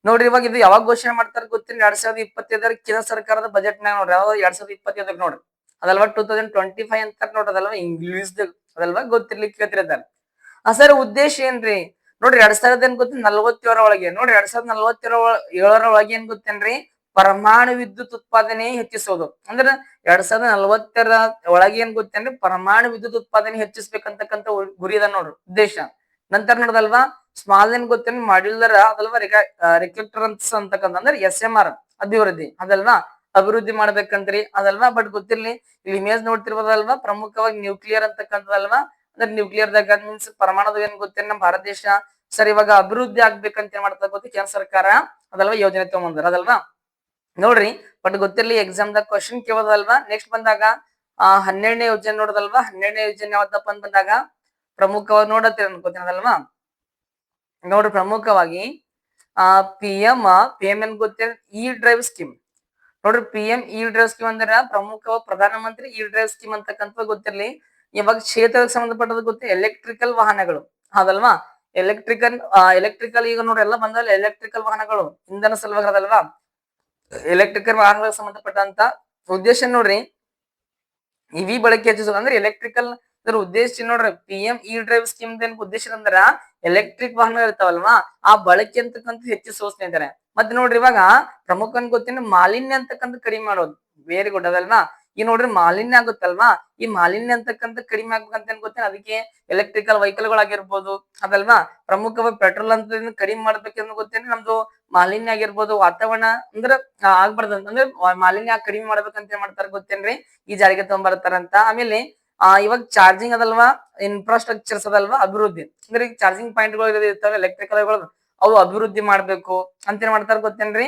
ನೋಡ್ರಿ ಇವಾಗ ಇದು ಯಾವಾಗ ಘೋಷಣೆ ಮಾಡ್ತಾರ ಗೊತ್ತಿಲ್ಲ 2025 ಕೇಂದ್ರ ಸರ್ಕಾರದ ಬಜೆಟ್ ನಾಗ ನೋಡ್ರಿ ಯಾವ್ದು 2025 ನೋಡ್ರಿ ಅದಲ್ವಾ 2025 ಅಂತ ನೋಡ್ರದಲ್ವಾ ಇಂಗ್ಲಿಷ್ ಅದಲ್ವಾ ಗೊತ್ತಿರ್ಲಿಕ್ಕೆ ಕೇಳ್ತಿರ್ತಾರೆ ಸರ್ ಉದ್ದೇಶ ಏನ್ರಿ ನೋಡ್ರಿ 2000 ಏನ್ ಗೊತ್ತ 47 ಒಳಗೆ ನೋಡ್ರಿ 2047 ಒಳಗೆ ಏನ್ ಗೊತ್ತೇನ್ರಿ ಪರಮಾಣು ವಿದ್ಯುತ್ ಉತ್ಪಾದನೆ ಹೆಚ್ಚಿಸೋದು ಅಂದ್ರೆ 2040 ಒಳಗೆ ಏನ್ ಗೊತ್ತೇನ್ರಿ ಪರಮಾಣು ವಿದ್ಯುತ್ ಉತ್ಪಾದನೆ ಹೆಚ್ಚಿಸ್ಬೇಕಂತಕ್ಕಂಥ ಗುರಿ ಅದ ನೋಡ್ರಿ ಉದ್ದೇಶ ನಂತರ ನೋಡದಲ್ವಾ ಸ್ಮಾಲ್ ಏನ್ ಗೊತ್ತೇನ್ ಮಾಡ್ಯುಲರ್ ಅದಲ್ವಾ ರಿಕ್ಲೆಕ್ಟರ್ಸ್ ಅಂತಕ್ಕಂಥ ಅಂದ್ರೆ SMR ಅಭಿವೃದ್ಧಿ ಅದಲ್ವಾ ಅಭಿವೃದ್ಧಿ ಮಾಡ್ಬೇಕಂತ್ರಿ ಅದಲ್ವಾ ಬಟ್ ಗೊತ್ತಿರ್ಲಿ ಇಲ್ಲಿ ಇಮೇಜ್ ನೋಡ್ತಿರ್ಬೋದಲ್ವಾ ಪ್ರಮುಖವಾಗಿ ನ್ಯೂಕ್ಲಿಯರ್ ಅಂತಕ್ಕಂಥದಲ್ವಾ ಅಂದ್ರೆ ನ್ಯೂಕ್ಲಿಯರ್ ದಾಗ ಮೀನ್ಸ್ ಪರಮಾಣು ಏನ್ ಗೊತ್ತೇನ್ ನಮ್ಮ ಭಾರತ ದೇಶ ಸರ್ ಇವಾಗ ಅಭಿವೃದ್ಧಿ ಆಗ್ಬೇಕಂತ ಏನ್ ಮಾಡ್ತಾ ಗೊತ್ತಿ ಕೇಂದ್ರ ಸರ್ಕಾರ ಅದಲ್ವಾ ಯೋಜನೆ ತಗೊಂಡ್ಬಂದಾರ ಅದಲ್ವಾ ನೋಡ್ರಿ ಬಟ್ ಗೊತ್ತಿರ್ಲಿ ಎಕ್ಸಾಮ್ ದಾಗ ಕ್ವಶನ್ ಕೇಳೋದಲ್ವಾ ನೆಕ್ಸ್ಟ್ ಬಂದಾಗ 12ನೇ ಯೋಜನೆ ನೋಡೋದಲ್ವಾ 12ನೇ ಯೋಜನೆ ಯಾವ್ದಪ್ಪ ಅಂತ ಬಂದಾಗ ಪ್ರಮುಖವಾಗಿ ನೋಡತ್ತೀರ ಅನ್ಕೋತೀನದಲ್ವಾ ನೋಡ್ರಿ ಪ್ರಮುಖವಾಗಿ PM ಏನ್ ಗೊತ್ತೇನ್ ಇ ಡ್ರೈವ್ ಸ್ಕೀಮ್ ನೋಡ್ರಿ PM ಇ ಡ್ರೈವ್ ಸ್ಕೀಮ್ ಅಂದ್ರೆ ಪ್ರಮುಖವಾಗಿ ಪ್ರಧಾನಮಂತ್ರಿ ಇ ಡ್ರೈವ್ ಸ್ಕೀಮ್ ಅಂತಕ್ಕಂಥ ಗೊತ್ತಿರ್ಲಿ ಇವಾಗ ಕ್ಷೇತ್ರಕ್ಕೆ ಸಂಬಂಧಪಟ್ಟದ ಗೊತ್ತ ಎಲೆಕ್ಟ್ರಿಕಲ್ ವಾಹನಗಳು ಅದಲ್ವಾ ಎಲೆಕ್ಟ್ರಿಕಲ್ ಈಗ ನೋಡ್ರಿ ಎಲ್ಲ ಬಂದಲ್ಲ ಎಲೆಕ್ಟ್ರಿಕಲ್ ವಾಹನಗಳು ಇಂಧನ ಸಲುವಾಗಿ ಅದಲ್ವಾ ಎಲೆಕ್ಟ್ರಿಕಲ್ ವಾಹನಗಳಿಗೆ ಸಂಬಂಧಪಟ್ಟಂತ ಉದ್ದೇಶ ನೋಡ್ರಿ ಇವಿ ಬಳಕೆ ಹೆಚ್ಚಿಸೋದು ಅಂದ್ರೆ ಎಲೆಕ್ಟ್ರಿಕಲ್ ಇದ್ರ ಉದ್ದೇಶ ನೋಡ್ರಿ PM ಇ ಡ್ರೈವ್ ಸ್ಕೀಮ್ ಉದ್ದೇಶ ಅಂದ್ರ ಎಲೆಕ್ಟ್ರಿಕ್ ವಾಹನಗಳು ಇರ್ತಾವಲ್ವಾ ಆ ಬಳಕೆ ಅಂತಕ್ಕಂಥ ಹೆಚ್ಚಿಸೋ ಸ್ನೇಹಿತರೆ ಮತ್ತೆ ನೋಡ್ರಿ ಇವಾಗ ಪ್ರಮುಖ ಗೊತ್ತೇನೆ ಮಾಲಿನ್ಯ ಅಂತಕ್ಕಂಥ ಕಡಿಮೆ ಮಾಡೋದು ವೆರಿ ಗುಡ್ ಅದಲ್ವಾ ಈ ನೋಡ್ರಿ ಮಾಲಿನ್ಯ ಆಗುತ್ತಲ್ವಾ ಈ ಮಾಲಿನ್ಯ ಅಂತಕ್ಕಂಥ ಕಡಿಮೆ ಆಗ್ಬೇಕಂತ ಏನ್ ಗೊತ್ತೇನೆ ಅದಕ್ಕೆ ಎಲೆಕ್ಟ್ರಿಕಲ್ ವೆಹಿಕಲ್ ಗಳಾಗಿರ್ಬೋದು ಅದಲ್ವಾ ಪ್ರಮುಖವಾಗಿ ಪೆಟ್ರೋಲ್ ಅಂತ ಕಡಿಮೆ ಮಾಡ್ಬೇಕಂತ ಗೊತ್ತೇನೆ ನಮ್ದು ಮಾಲಿನ್ಯ ಆಗಿರ್ಬೋದು ವಾತಾವರಣ ಅಂದ್ರ ಆಗ್ಬಾರ್ದು ಅಂದ್ರೆ ಮಾಲಿನ್ಯ ಕಡಿಮೆ ಮಾಡ್ಬೇಕಂತ ಏನ್ ಮಾಡ್ತಾರ ಗೊತ್ತೇನ್ರಿ ಈ ಜಾರಿಗೆ ತಗೊಂಡ್ಬರ್ತಾರಂತ ಆಮೇಲೆ ಇವಾಗ ಚಾರ್ಜಿಂಗ್ ಅದಲ್ವಾ ಇನ್ಫ್ರಾಸ್ಟ್ರಕ್ಚರ್ಸ್ ಅದಲ್ವಾ ಅಭಿವೃದ್ಧಿ ಅಂದ್ರೆ ಈಗ ಚಾರ್ಜಿಂಗ್ ಪಾಯಿಂಟ್ ಗಳು ಇರ್ತಾವೆ ಎಲೆಕ್ಟ್ರಿಕಲ್ ಗಳು ಅವು ಅಭಿವೃದ್ಧಿ ಮಾಡ್ಬೇಕು ಅಂತ ಏನ್ ಮಾಡ್ತಾರ ಗೊತ್ತೇನ್ರಿ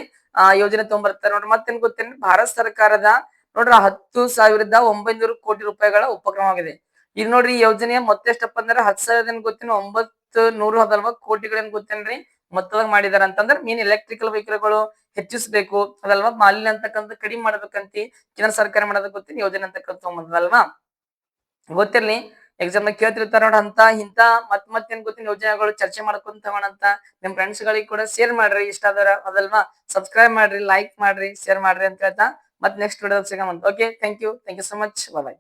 ಯೋಜನೆ ತಗೊಂಡ್ಬರ್ತಾರ ನೋಡ್ರಿ ಮತ್ತೇನ್ ಗೊತ್ತೇನ್ರಿ ಭಾರತ ಸರ್ಕಾರದ ನೋಡ್ರಿ 10,900 ಕೋಟಿ ರೂಪಾಯಿಗಳ ಉಪಕ್ರಮವಾಗಿದೆ ಈಗ ನೋಡ್ರಿ ಈ ಯೋಜನೆಯ ಮೊತ್ತ ಎಷ್ಟಪ್ಪ ಅಂದ್ರೆ 10,000 ಏನ್ ಗೊತ್ತೇನು 900 ಅದಲ್ವಾ ಕೋಟಿಗಳೇನ್ ಗೊತ್ತೇನ್ರಿ ಮೊತ್ತದಾಗ ಮಾಡಿದಾರ ಅಂತಂದ್ರ ಮೀನ್ ಎಲೆಕ್ಟ್ರಿಕಲ್ ವೆಹಿಕಲ್ಗಳು ಹೆಚ್ಚಿಸಬೇಕು ಅದಲ್ವಾ ಮಾಲಿನ್ಯ ಅಂತಕ್ಕಂಥ ಕಡಿಮೆ ಮಾಡ್ಬೇಕಂತಿ ಕೇಂದ್ರ ಸರ್ಕಾರ ಮಾಡೋದಕ್ಕೆ ಗೊತ್ತೇನು ಯೋಜನೆ ಅಂತಕ್ಕಂಥ ತಗೊಂಬಂದಲ್ವಾ ಗೊತ್ತಿರ್ಲಿ ಎಕ್ಸಾಮ್ ನ ಕೇಳ್ತಿರ್ತಾರ ನೋಡ ಅಂತ ಇಂತ ಮತ್ತೇನ್ ಗೊತ್ತಿನ ಯೋಜನೆಗಳು ಚರ್ಚೆ ಮಾಡ್ಕೊಂತ ಅಂತ ನಿಮ್ ಫ್ರೆಂಡ್ಸ್ ಗಳಿಗೆ ಕೂಡ ಶೇರ್ ಮಾಡ್ರಿ ಇಷ್ಟ ಆದರ ಅದಲ್ವಾ ಸಬ್ಸ್ಕ್ರೈಬ್ ಮಾಡ್ರಿ ಲೈಕ್ ಮಾಡ್ರಿ ಶೇರ್ ಮಾಡ್ರಿ ಅಂತ ಹೇಳ್ತಾ ಮತ್ ನೆಕ್ಸ್ಟ್ ವಿಡಿಯೋ ಸಿಗಮಂತ okay thank you so much bye.